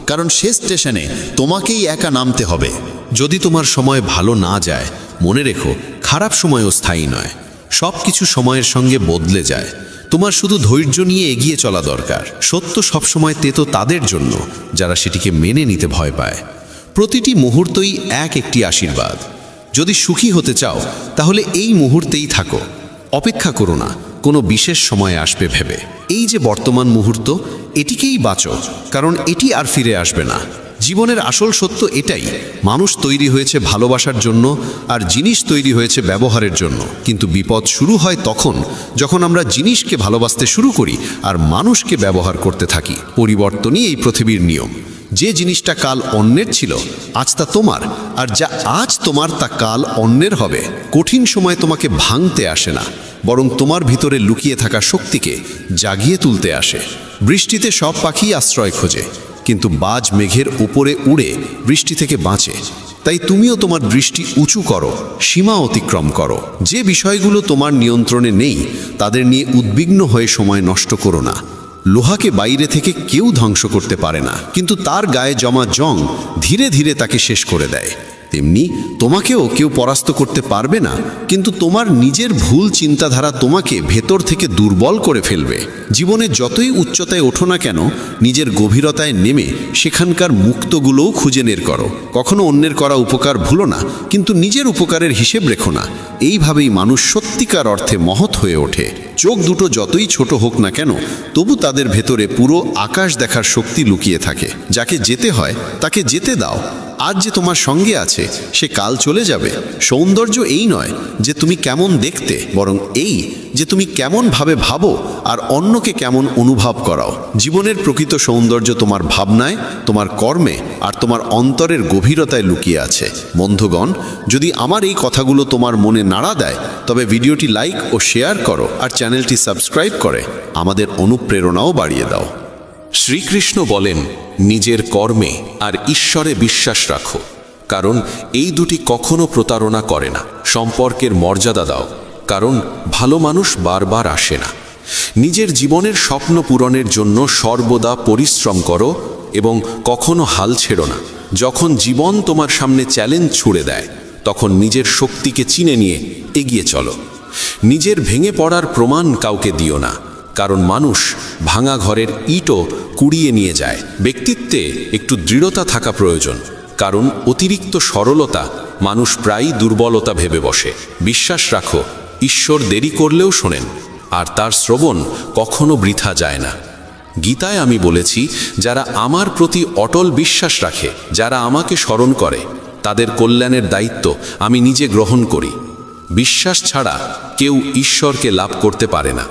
কারণ শেষ স্টেশনে তোমাকেই একা নামতে হবে। যদি তোমার সময় ভালো না যায়, মনে রেখো, খারাপ সময়ও স্থায়ী নয়। সব কিছু সময়ের সঙ্গে বদলে যায়। তোমার শুধু ধৈর্য নিয়ে এগিয়ে চলা দরকার। সত্য সবসময় তেতো তাদের জন্য যারা সেটিকে মেনে নিতে ভয় পায়। প্রতিটি মুহূর্তই একটি আশীর্বাদ। যদি সুখী হতে চাও তাহলে এই মুহূর্তেই থাকো। অপেক্ষা করো না কোনো বিশেষ সময় আসবে ভেবে। এই যে বর্তমান মুহূর্ত, এটিকেই বাঁচো, কারণ এটি আর ফিরে আসবে না। জীবনের আসল সত্য এটাই, মানুষ তৈরি হয়েছে ভালোবাসার জন্য আর জিনিস তৈরি হয়েছে ব্যবহারের জন্য। কিন্তু বিপদ শুরু হয় তখন যখন আমরা জিনিসকে ভালোবাসতে শুরু করি আর মানুষকে ব্যবহার করতে থাকি। পরিবর্তনই এই পৃথিবীর নিয়ম। যে জিনিসটা কাল অন্যের ছিল আজ তা তোমার, আর যা আজ তোমার তা কাল অন্যের হবে। কঠিন সময় তোমাকে ভাঙতে আসে না, বরং তোমার ভিতরে লুকিয়ে থাকা শক্তিকে জাগিয়ে তুলতে আসে। বৃষ্টিতে সব পাখি আশ্রয় খোঁজে, কিন্তু বাজ মেঘের উপরে উড়ে বৃষ্টি থেকে বাঁচে। তাই তুমিও তোমার দৃষ্টি উঁচু করো, সীমা অতিক্রম করো। যে বিষয়গুলো তোমার নিয়ন্ত্রণে নেই তাদের নিয়ে উদ্বিগ্ন হয়ে সময় নষ্ট করো না। লোহাকে বাইরে থেকে কেউ ধ্বংস করতে পারে না, কিন্তু তার গায়ে জমা জং ধীরে ধীরে তাকে শেষ করে দেয়। তেমনি তোমাকেও কেউ পরাস্ত করতে পারবে না, কিন্তু তোমার নিজের ভুল চিন্তাধারা তোমাকে ভেতর থেকে দুর্বল করে ফেলবে। জীবনে যতই উচ্চতায় ওঠো না কেন, নিজের গভীরতায় নেমে সেখানকার মুক্তগুলোও খুঁজে বের করো। কখনো অন্যের করা উপকার ভুলো না, কিন্তু নিজের উপকারের হিসেব রেখো না। এইভাবেই মানুষ সত্যিকার অর্থে মহৎ হয়ে ওঠে। চোখ দুটো যতই ছোট হোক না কেন, তবু তাদের ভেতরে পুরো আকাশ দেখার শক্তি লুকিয়ে থাকে। যাকে যেতে হয় তাকে যেতে দাও। আজ যে তোমার সঙ্গে আছে সে কাল চলে যাবে। সৌন্দর্য এই নয় যে তুমি কেমন দেখতে, বরং এই যে তুমি কেমন ভাবে ভাবো আর অন্যকে কেমন অনুভব করাও। জীবনের প্রকৃত সৌন্দর্য তোমার ভাবনায়, তোমার কর্মে আর তোমার অন্তরের গভীরতায় লুকিয়ে আছে। বন্ধুগণ, যদি আমার এই কথাগুলো তোমার মনে নাড়া দেয় তবে ভিডিওটি লাইক ও শেয়ার করো আর চ্যানেলটি সাবস্ক্রাইব করে আমাদের অনুপ্রেরণাও বাড়িয়ে দাও। শ্রীকৃষ্ণ বলেন, নিজের কর্মে আর ঈশ্বরে বিশ্বাস রাখো, কারণ এই দুটি কখনো প্রতারণা করে না। সম্পর্কের মর্যাদা দাও, কারণ ভালো মানুষ বারবার আসে না। নিজের জীবনের স্বপ্ন পূরণের জন্য সর্বদা পরিশ্রম করো এবং কখনো হাল ছেড়ো না। যখন জীবন তোমার সামনে চ্যালেঞ্জ ছুড়ে দেয় তখন নিজের শক্তিকে চিনে নিয়ে এগিয়ে চলো। নিজের ভেঙে পড়ার প্রমাণ কাউকে দিও না, কারণ মানুষ ভাঙা ঘরের ইটও কুড়িয়ে নিয়ে যায়। ব্যক্তিত্বে একটু দৃঢ়তা থাকা প্রয়োজন, কারণ অতিরিক্ত সরলতা মানুষ প্রায়ই দুর্বলতা ভেবে বসে। বিশ্বাস রাখো, ঈশ্বর দেরি করলেও শোনেন। আর তার শ্রবণ কখনো বৃথা যায় না। গীতায় আমি বলেছি, যারা আমার প্রতি অটল বিশ্বাস রাখে, যারা আমাকে স্মরণ করে, তাদের কল্যাণের দায়িত্ব আমি নিজে গ্রহণ করি। বিশ্বাস ছাড়া কেউ ঈশ্বরকে লাভ করতে পারে না।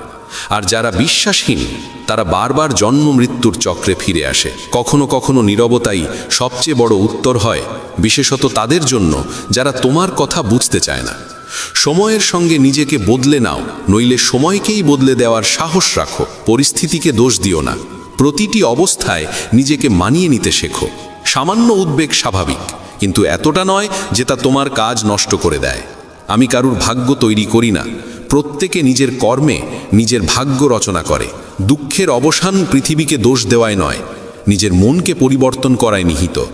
আর যারা বিশ্বাসহীন, তারা বারবার জন্ম মৃত্যুর চক্রে ফিরে আসে। কখনো কখনো নীরবতাই সবচেয়ে বড় উত্তর হয়, বিশেষত তাদের জন্য যারা তোমার কথা বুঝতে চায় না। সময়ের সঙ্গে নিজেকে বদলে নাও, নইলে সময়কেই বদলে দেওয়ার সাহস রাখো। পরিস্থিতিকে দোষ দিও না, প্রতিটি অবস্থায় নিজেকে মানিয়ে নিতে শেখো। সামান্য উদ্বেগ স্বাভাবিক, কিন্তু এতটা নয় যে তা তোমার কাজ নষ্ট করে দেয়। আমি কারুর ভাগ্য তৈরি করি না, প্রত্যেকে নিজের কর্মে নিজের ভাগ্য রচনা করে। দুঃখের অবসান পৃথিবীকে দোষ দেওয়ায় নয়, নিজের মনকে পরিবর্তন করায় নিহিত।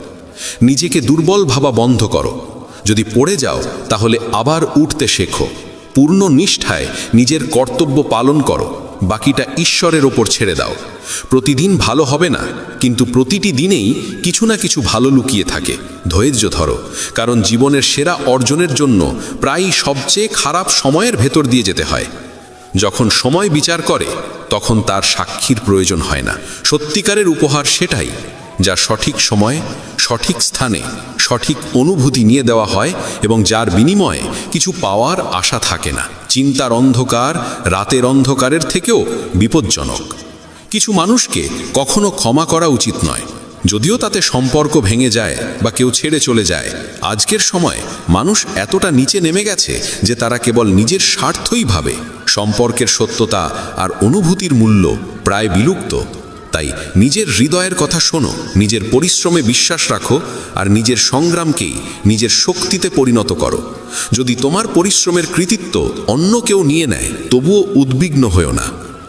নিজেকে দুর্বল ভাবা বন্ধ করো। যদি পড়ে যাও তাহলে আবার উঠতে শেখো। পূর্ণ নিষ্ঠায় নিজের কর্তব্য পালন করো, বাকিটা ঈশ্বরের ওপর ছেড়ে দাও। প্রতিদিন ভালো হবে না, কিন্তু প্রতিটি দিনেই কিছু না কিছু ভালো লুকিয়ে থাকে। ধৈর্য ধরো, কারণ জীবনের সেরা অর্জনের জন্য প্রায়ই সবচেয়ে খারাপ সময়ের ভেতর দিয়ে যেতে হয়। যখন সময় বিচার করে, তখন তার সাক্ষীর প্রয়োজন হয় না। সত্যিকারের উপহার সেটাই যা সঠিক সময়ে, সঠিক স্থানে, সঠিক অনুভূতি নিয়ে দেওয়া হয় এবং যার বিনিময়ে কিছু পাওয়ার আশা থাকে না। চিন্তার অন্ধকার রাতের অন্ধকারের থেকেও বিপজ্জনক। কিছু মানুষকে কখনো ক্ষমা করা উচিত নয়, যদিও তাতে সম্পর্ক ভেঙে যায় বা কেউ ছেড়ে চলে যায়। আজকের সময় মানুষ এতটা নিচে নেমে গেছে যে তারা কেবল নিজের স্বার্থই ভাবে। সম্পর্কের সত্যতা আর অনুভূতির মূল্য প্রায় বিলুপ্ত। তাই নিজের হৃদয়ের কথা শোনো, নিজের পরিশ্রমে বিশ্বাস রাখো, আর নিজের সংগ্রামকেই নিজের শক্তিতে পরিণত করো। যদি তোমার পরিশ্রমের কৃতিত্ব অন্য কেউ নিয়ে নেয়, তবুও উদ্বিগ্ন হয়েও না।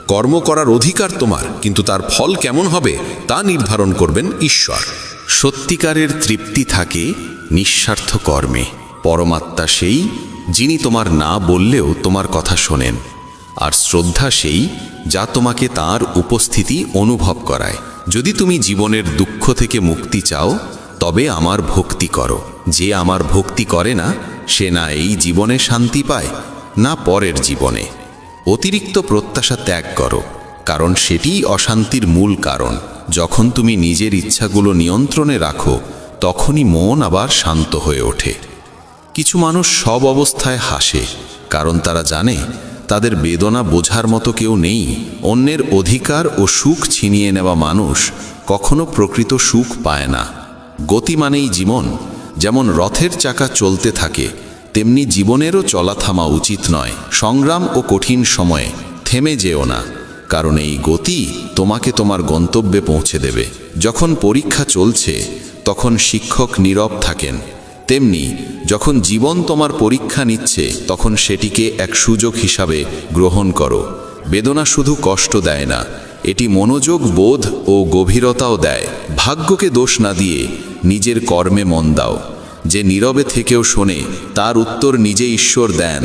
কর্ম করার অধিকার তোমার, কিন্তু তার ফল কেমন হবে তা নির্ধারণ করবেন ঈশ্বর। সত্যিকারের তৃপ্তি থাকে নিঃস্বার্থ কর্মে। পরমাত্মা সেই যিনি তোমার না বললেও তোমার কথা শোনেন, আর শ্রদ্ধা সেই যা তোমাকে তার উপস্থিতি অনুভব করায়। যদি তুমি জীবনের দুঃখ থেকে মুক্তি চাও, তবে আমার ভক্তি করো। যে আমার ভক্তি করে না, সে না এই জীবনে শান্তি পায়, না পরের জীবনে। অতিরিক্ত প্রত্যাশা ত্যাগ করো, কারণ সেটিই অশান্তির মূল কারণ। যখন তুমি নিজের ইচ্ছাগুলো নিয়ন্ত্রণে রাখো, তখনই মন আবার শান্ত হয়ে ওঠে। কিছু মানুষ সব অবস্থায় হাসে, কারণ তারা জানে তাদের বেদনা বোঝার মতো কেউ নেই। অন্যের অধিকার ও সুখ ছিনিয়ে নেওয়া মানুষ কখনো প্রকৃত সুখ পায় না। গতি মানেই জীবন। যেমন রথের চাকা চলতে থাকে, তেমনি জীবনেরও চলা থামা উচিত নয়। সংগ্রাম ও কঠিন সময়ে থেমে যেও না, কারণ এই গতি তোমাকে তোমার গন্তব্যে পৌঁছে দেবে। যখন পরীক্ষা চলছে, তখন শিক্ষক নীরব থাকেন। তেমনি যখন জীবন তোমার পরীক্ষা নিচ্ছে, তখন সেটিকে এক সুযোগ হিসাবে গ্রহণ করো। বেদনা শুধু কষ্ট দেয় না, এটি মনোযোগ, বোধ ও গভীরতাও দেয়। ভাগ্যকে দোষ না দিয়ে নিজের কর্মে মন দাও। যে নীরবে থেকেও শোনে, তার উত্তর নিজে ঈশ্বর দেন।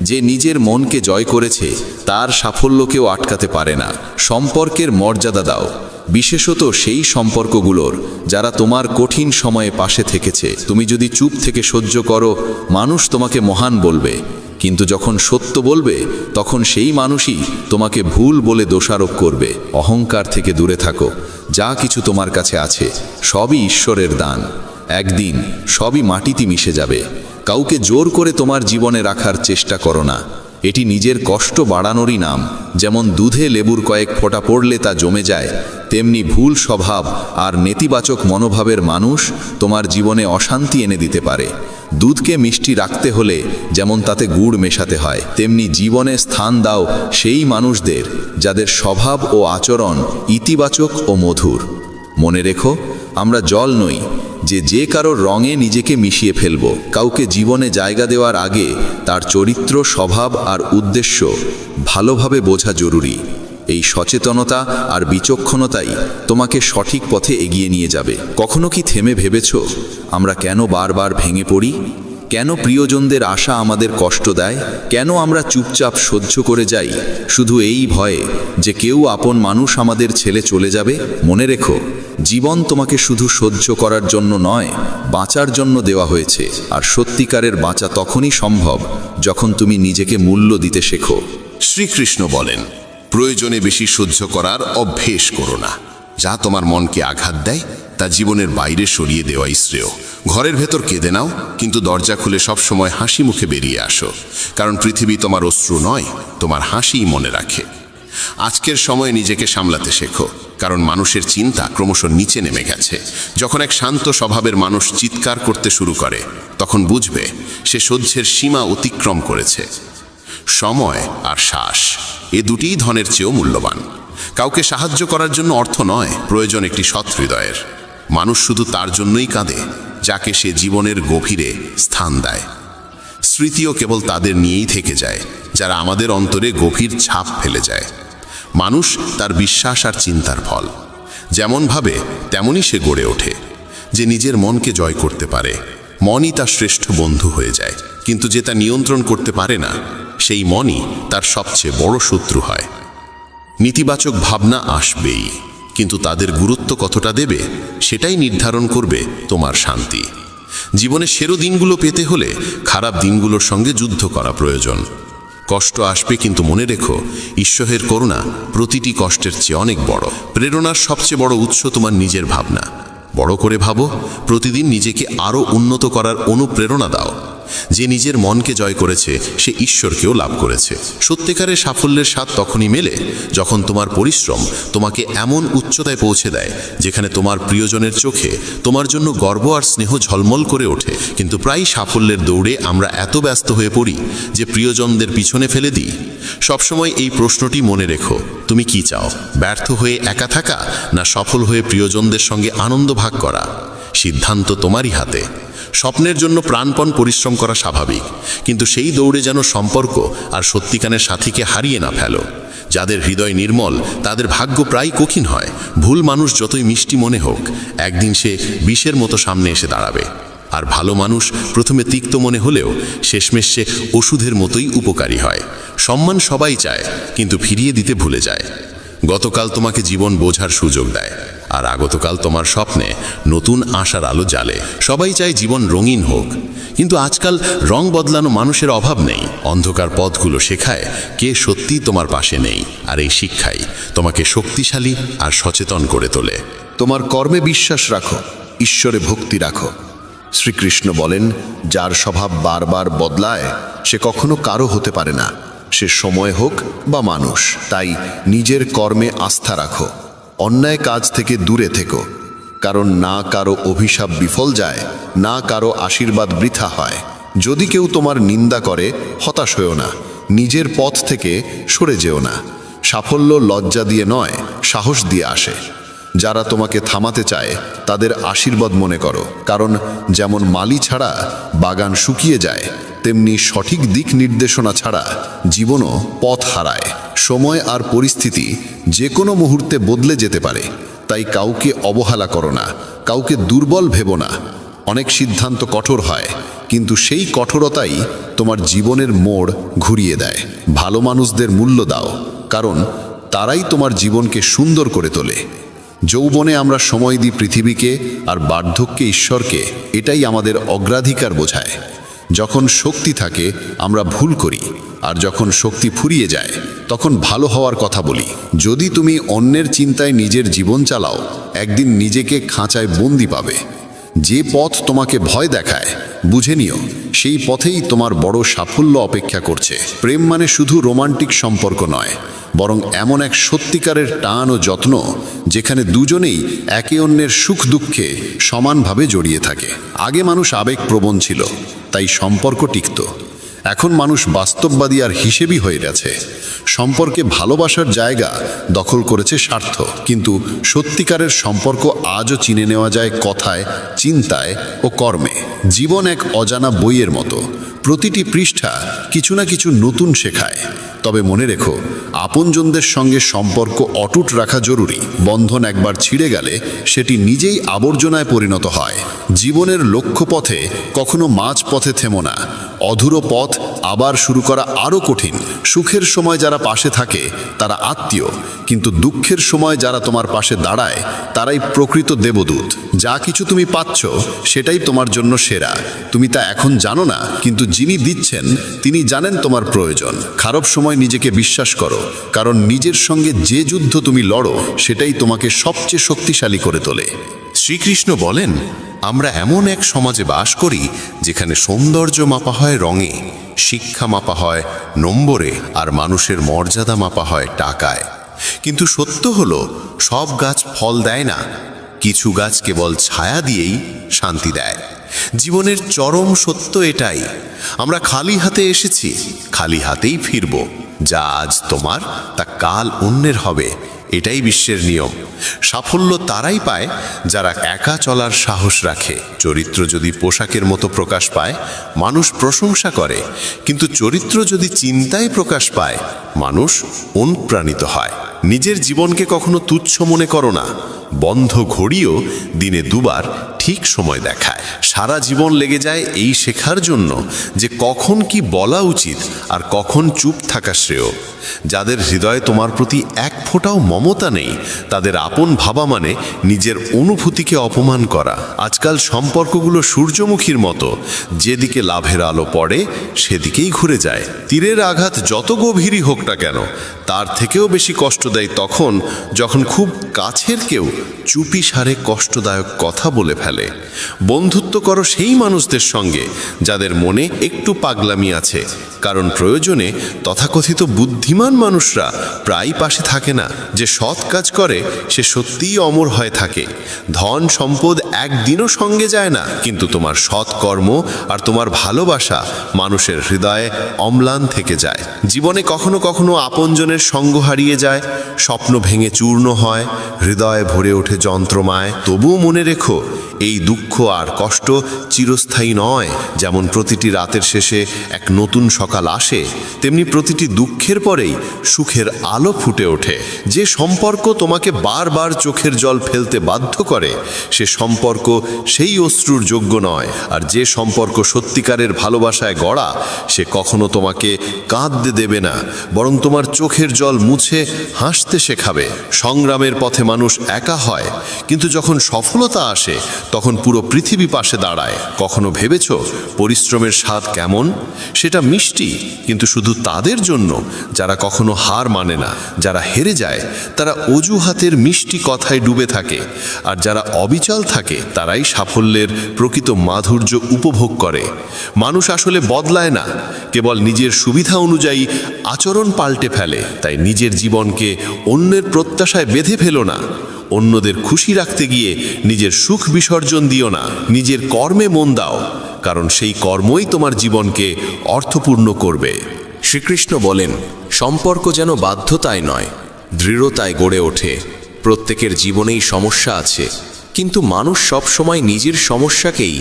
যে নিজের মনকে জয় করেছে, তার সাফল্যকেও আটকাতে পারে না। সম্পর্কের মর্যাদা দাও, বিশেষত সেই সম্পর্কগুলোর যারা তোমার কঠিন সময়ে পাশে থেকেছে। তুমি যদি চুপ থেকে সহ্য করো, মানুষ তোমাকে মহান বলবে, কিন্তু যখন সত্য বলবে, তখন সেই মানুষই তোমাকে ভুল বলে দোষারোপ করবে। অহংকার থেকে দূরে থাকো। যা কিছু তোমার কাছে আছে, সবই ঈশ্বরের দান। একদিন সবই মাটিতে মিশে যাবে। কাউকে জোর করে তোমার জীবনে রাখার চেষ্টা করো না, এটি নিজের কষ্ট বাড়ানোরই নাম। যেমন দুধে লেবুর কয়েক ফোঁটা পড়লে তা জমে যায়, তেমনি ভুল স্বভাব আর নেতিবাচক মনোভাবের মানুষ তোমার জীবনে অশান্তি এনে দিতে পারে। দুধকে মিষ্টি রাখতে হলে যেমন তাতে গুড় মেশাতে হয়, তেমনি জীবনে স্থান দাও সেই মানুষদের যাদের স্বভাব ও আচরণ ইতিবাচক ও মধুর। মনে রেখো, আমরা জল নই যে কারোর রঙে নিজেকে মিশিয়ে ফেলব। কাউকে জীবনে জায়গা দেওয়ার আগে তার চরিত্র, স্বভাব আর উদ্দেশ্য ভালোভাবে বোঝা জরুরি। এই সচেতনতা আর বিচক্ষণতাই তোমাকে সঠিক পথে এগিয়ে নিয়ে যাবে। কখনো কি থেমে ভেবেছ আমরা কেন বারবার ভেঙে পড়ি? কেন প্রিয়জনদের আশা আমাদের কষ্ট দেয়? কেন আমরা চুপচাপ সহ্য করে যাই, শুধু এই ভয়ে যে কেউ আপন মানুষ আমাদের ছেড়ে চলে যাবে? মনে রেখো, জীবন তোমাকে শুধু সহ্য করার জন্য নয়, বাঁচার জন্য দেওয়া হয়েছে। আর সত্যিকারের বাঁচা তখনই সম্ভব যখন তুমি নিজেকে মূল্য দিতে শেখো। শ্রীকৃষ্ণ বলেন, প্রয়োজনে বেশি সহ্য করার অভ্যেস করো না। যা তোমার মনকে আঘাত দেয় তা জীবনের বাইরে সরিয়ে দেওয়াই শ্রেয়। ঘরের ভেতর কেঁদে নাও, কিন্তু দরজা খুলে সবসময় হাসি মুখে বেরিয়ে আসো, কারণ পৃথিবী তোমার অশ্রু নয়, তোমার হাসিই মনে রাখে। আজকের সময়ে নিজেকে সামলাতে শেখো, কারণ মানুষের চিন্তা ক্রমশ নিচে নেমে গেছে। যখন এক শান্ত স্বভাবের মানুষ চিৎকার করতে শুরু করে, তখন বুঝবে সে সহ্যের সীমা অতিক্রম করেছে। সময় আর শ্বাস, এ দুটিই ধনের চেয়েও মূল্যবান। কাউকে সাহায্য করার জন্য অর্থ নয়, প্রয়োজন একটি সৎ হৃদয়ের। মানুষ শুধু তার জন্যই কাঁদে যাকে সে জীবনের গভীরে স্থান দেয়। স্মৃতিও কেবল তাদের নিয়েই থেকে যায় যারা আমাদের অন্তরে গভীর ছাপ ফেলে যায়। মানুষ তার বিশ্বাস আর চিন্তার ফল। যেমন ভাবে তেমনই সে গড়ে ওঠে। যে নিজের মনকে জয় করতে পারে, মনই তার শ্রেষ্ঠ বন্ধু হয়ে যায়। কিন্তু যে তা নিয়ন্ত্রণ করতে পারে না, সেই মনই তার সবচেয়ে বড় শত্রু হয়। নেতিবাচক ভাবনা আসবেই, কিন্তু তাদের গুরুত্ব কতটা দেবে সেটাই নির্ধারণ করবে তোমার শান্তি। জীবনের সেরা দিনগুলো পেতে হলে খারাপ দিনগুলোর সঙ্গে যুদ্ধ করা প্রয়োজন। কষ্ট আসবে, কিন্তু মনে রেখো, ঈশ্বরের করুণা প্রতিটি কষ্টের চেয়ে অনেক বড়। প্রেরণার সবচেয়ে বড় উৎস তোমার নিজের ভাবনা। বড় করে ভাবো, প্রতিদিন নিজেকে আরও উন্নত করার অনুপ্রেরণা দাও। যে নিজের মনকে জয় করেছে সে ঈশ্বরকেও লাভ করেছে। সত্যিকারের সাফল্যের স্বাদ তখনই মেলে যখন তোমার পরিশ্রম তোমাকে এমন উচ্চতায় পৌঁছে দেয় যেখানে তোমার প্রিয়জনের চোখে তোমার জন্য গর্ব আর স্নেহ ঝলমল করে ওঠে। কিন্তু প্রায় সাফল্যের দৌড়ে আমরা এত ব্যস্ত হয়ে পড়ি যে প্রিয়জনদের পিছনে ফেলে দিই। সবসময় এই প্রশ্নটি মনে রেখো, তুমি কি চাও? ব্যর্থ হয়ে একা থাকা, না সফল হয়ে প্রিয়জনদের সঙ্গে আনন্দ ভাগ করা? সিদ্ধান্ত তোমারই হাতে। স্বপ্নের জন্য প্রাণপণ পরিশ্রম করা স্বাভাবিক, কিন্তু সেই দৌড়ে যেন সম্পর্ক আর সত্যিকারের সাথীকে হারিয়ে না ফেলো। যাদের হৃদয় নির্মল তাদের ভাগ্য প্রায় কঠিন হয়। ভুল মানুষ যতই মিষ্টি মনে হোক, একদিন সে বিষের মতো সামনে এসে দাঁড়াবে। আর ভালো মানুষ প্রথমে তিক্ত মনে হলেও শেষমেশ সে ওষুধের মতোই উপকারী হয়। সম্মান সবাই চায়, কিন্তু ফিরিয়ে দিতে ভুলে যায়। গতকাল তোমাকে জীবন বোঝার সুযোগ দেয়, আর আগতকাল তোমার স্বপ্নে নতুন আশার আলো জ্বালে। সবাই চায় জীবন রঙিন হোক, কিন্তু আজকাল রং বদলানো মানুষের অভাব নেই। অন্ধকার পথগুলো শেখায় কে সত্যিই তোমার পাশে নেই, আর এই শিক্ষাই তোমাকে শক্তিশালী আর সচেতন করে তোলে। তোমার কর্মে বিশ্বাস রাখো, ঈশ্বরে ভক্তি রাখো। শ্রীকৃষ্ণ বলেন, যার স্বভাব বারবার বদলায় সে কখনো কারো হতে পারে না, সে সময় হোক বা মানুষ। তাই নিজের কর্মে আস্থা রাখো, অন্যায় কাজ থেকে দূরে থেকো, কারণ না কারো অভিশাপ বিফল যায়, না কারো আশীর্বাদ বৃথা হয়। যদি কেউ তোমার নিন্দা করে, হতাশ হয়েও না, নিজের পথ থেকে সরে যেও না। সাফল্য লজ্জা দিয়ে নয়, সাহস দিয়ে আসে। যারা তোমাকে থামাতে চায় তাদের আশীর্বাদ মনে করো, কারণ যেমন মালি ছাড়া বাগান শুকিয়ে যায়, তেমনি সঠিক দিক নির্দেশনা ছাড়া জীবনও পথ হারায়। সময় আর পরিস্থিতি যে কোনো মুহূর্তে বদলে যেতে পারে, তাই কাউকে অবহেলা করো না, কাউকে দুর্বল ভেবো না। অনেক সিদ্ধান্ত কঠোর হয়, কিন্তু সেই কঠোরতাই তোমার জীবনের মোড় ঘুরিয়ে দেয়। ভালো মানুষদের মূল্য দাও, কারণ তারাই তোমার জীবনকে সুন্দর করে তোলে। যৌবনে আমরা সময় দিই পৃথিবীকে, আর বার্ধক্যে ঈশ্বরকে। এটাই আমাদের অগ্রাধিকার বোঝায়। যখন শক্তি থাকে আমরা ভুল করি, আর যখন শক্তি ফুরিয়ে যায় তখন ভালো হওয়ার কথা বলি। যদি তুমি অন্যের চিন্তায় নিজের জীবন চালাও, একদিন নিজেকে খাঁচায় বন্দি পাবে। যে পথ তোমাকে ভয় দেখায়, বুঝে নিও সেই পথেই তোমার বড় সাফল্য অপেক্ষা করছে। প্রেম মানে শুধু রোমান্টিক সম্পর্ক নয়, বরং এমন এক সত্যিকারের টান ও যত্ন যেখানে দুজনেই একে অন্যের সুখ দুঃখে সমানভাবে জড়িয়ে থাকে। আগে মানুষ আবেগপ্রবণ ছিল, তাই সম্পর্ক টিকত। এখন মানুষ বাস্তববাদী আর হিসেবি হয়ে গেছে। সম্পর্কে ভালোবাসার জায়গা দখল করেছে স্বার্থ। কিন্তু সত্যিকারের সম্পর্ক আজও চিনে নেওয়া যায় কথায়, চিন্তায় ও কর্মে। জীবন এক অজানা বইয়ের মতো, প্রতিটি পৃষ্ঠা কিছু না কিছু নতুন শেখায়। তবে মনে রেখো, আপনজনদের সঙ্গে সম্পর্ক অটুট রাখা জরুরি। বন্ধন একবার ছিঁড়ে গেলে সেটি নিজেই আবর্জনায় পরিণত হয়। জীবনের লক্ষ্যপথে কখনো মাঝপথে থেমো না। অধুরো পথ আবার শুরু করা আরও কঠিন। সুখের সময় যারা পাশে থাকে তারা আত্মীয়, কিন্তু দুঃখের সময় যারা তোমার পাশে দাঁড়ায় তারাই প্রকৃত দেবদূত। যা কিছু তুমি পাচ্ছ সেটাই তোমার জন্য সেরা। তুমি তা এখন জানো না, কিন্তু যিনি দিচ্ছেন তিনি জানেন তোমার প্রয়োজন। খারাপ সময় নিজেকে বিশ্বাস করো, কারণ নিজের সঙ্গে যে যুদ্ধ তুমি লড়ো সেটাই তোমাকে সবচেয়ে শক্তিশালী করে তোলে। শ্রীকৃষ্ণ বলেন, আমরা এমন এক সমাজে বাস করি যেখানে সৌন্দর্য মাপা হয় রঙে, শিক্ষা মাপা হয় নম্বরে, আর মানুষের মর্যাদা মাপা হয় টাকায়। কিন্তু সত্য হলো, সব গাছ ফল দেয় না, কিছু গাছ কেবল ছায়া দিয়েই শান্তি দেয়। জীবনের চরম সত্য এটাই, আমরা খালি হাতে এসেছি, খালি হাতেই ফিরব। যা আজ তোমার তা কাল অন্যের হবে, এটাই বিশ্বের নিয়ম। সাফল্য তারাই পায় যারা একা চলার সাহস রাখে। চরিত্র যদি পোশাকের মতো প্রকাশ পায়, মানুষ প্রশংসা করে, কিন্তু চরিত্র যদি চিন্তায় প্রকাশ পায়, মানুষ অনুপ্রাণিত হয়। নিজের জীবনকে কখনো তুচ্ছ মনে করো না। বন্ধ ঘড়িও দিনে দুবার ঠিক সময় দেখায়। সারা জীবন লেগে যায় এই শেখার জন্য যে কখন কি বলা উচিত আর কখন চুপ থাকা শ্রেয়। যাদের হৃদয়ে তোমার প্রতি এক ফোঁটাও মমতা নেই, তাদের আপন ভাবা মানে নিজের অনুভূতিকে অপমান করা। আজকাল সম্পর্কগুলো সূর্যমুখীর মতো, যেদিকে লাভের আলো পড়ে সেদিকেই ঘুরে যায়। তীরের আঘাত যত গভীরই হোক না কেন, তার থেকেও বেশি কষ্ট দেয় তখন যখন খুব কাছের কেউ চুপি সারে কষ্টদায়ক কথা বলে ফেলে। বন্ধুত্ব করো সেই মানুষদের সঙ্গে যাদের মনে একটু পাগলামি আছে, কারণ প্রয়োজনে তথাকথিত বুদ্ধিমান মানুষরা প্রায় পাশে থাকে না। যে সৎ কাজ করে সে সত্যিই অমর হয়ে থাকে। ধন সম্পদ একদিনও সঙ্গে যায় না, কিন্তু তোমার সৎ কর্ম আর তোমার ভালোবাসা মানুষের হৃদয়ে অম্লান থেকে যায়। জীবনে কখনো কখনো আপনজনের সঙ্গ হারিয়ে যায়, স্বপ্ন ভেঙে চূর্ণ হয়, হৃদয়ে ভরে ওঠে যন্ত্রমায়। তবুও মনে রেখো, এই দুঃখ আর কষ্ট চিরস্থায়ী নয়। যেমন প্রতিটি রাতের শেষে এক নতুন সকাল আসে, তেমনি প্রতিটি দুঃখের পরেই সুখের আলো ফুটে ওঠে। যে সম্পর্ক তোমাকে বারবার চোখের জল ফেলতে বাধ্য করে, সে সম্পর্ক সেই অশ্রুর যোগ্য নয়। আর যে সম্পর্ক সত্যিকারের ভালোবাসায় গড়া, সে কখনো তোমাকে কাঁদতে দেবে না, বরং তোমার চোখের জল মুছে হাসতে শেখাবে। সংগ্রামের পথে মানুষ একা হয়, কিন্তু যখন সফলতা আসে তখন পুরো পৃথিবী পাশে দাঁড়ায়। কখনো ভেবেছ পরিশ্রমের স্বাদ কেমন? সেটা মিষ্টি, কিন্তু শুধু তাদের জন্য যারা কখনো হার মানে না। যারা হেরে যায় তারা অজুহাতের মিষ্টি কথায় ডুবে থাকে, আর যারা অবিচল থাকে তারাই সাফল্যের প্রকৃত মাধুর্য উপভোগ করে। মানুষ আসলে বদলায় না, কেবল নিজের সুবিধা অনুযায়ী আচরণ পাল্টে ফেলে। তাই নিজের জীবনকে অন্যের প্রত্যাশায় বেঁধে ফেলো না। অন্যদের খুশি রাখতে গিয়ে নিজের সুখ বিসর্জন দিও না। নিজের কর্মে মন দাও, কারণ সেই কর্মই তোমার জীবনকে অর্থপূর্ণ করবে। শ্রীকৃষ্ণ বলেন, সম্পর্ক যেন বাধ্যতায় নয়, দৃঢ়তায় গড়ে ওঠে। প্রত্যেকের জীবনেই সমস্যা আছে, কিন্তু মানুষ সব সময় নিজের সমস্যাকেই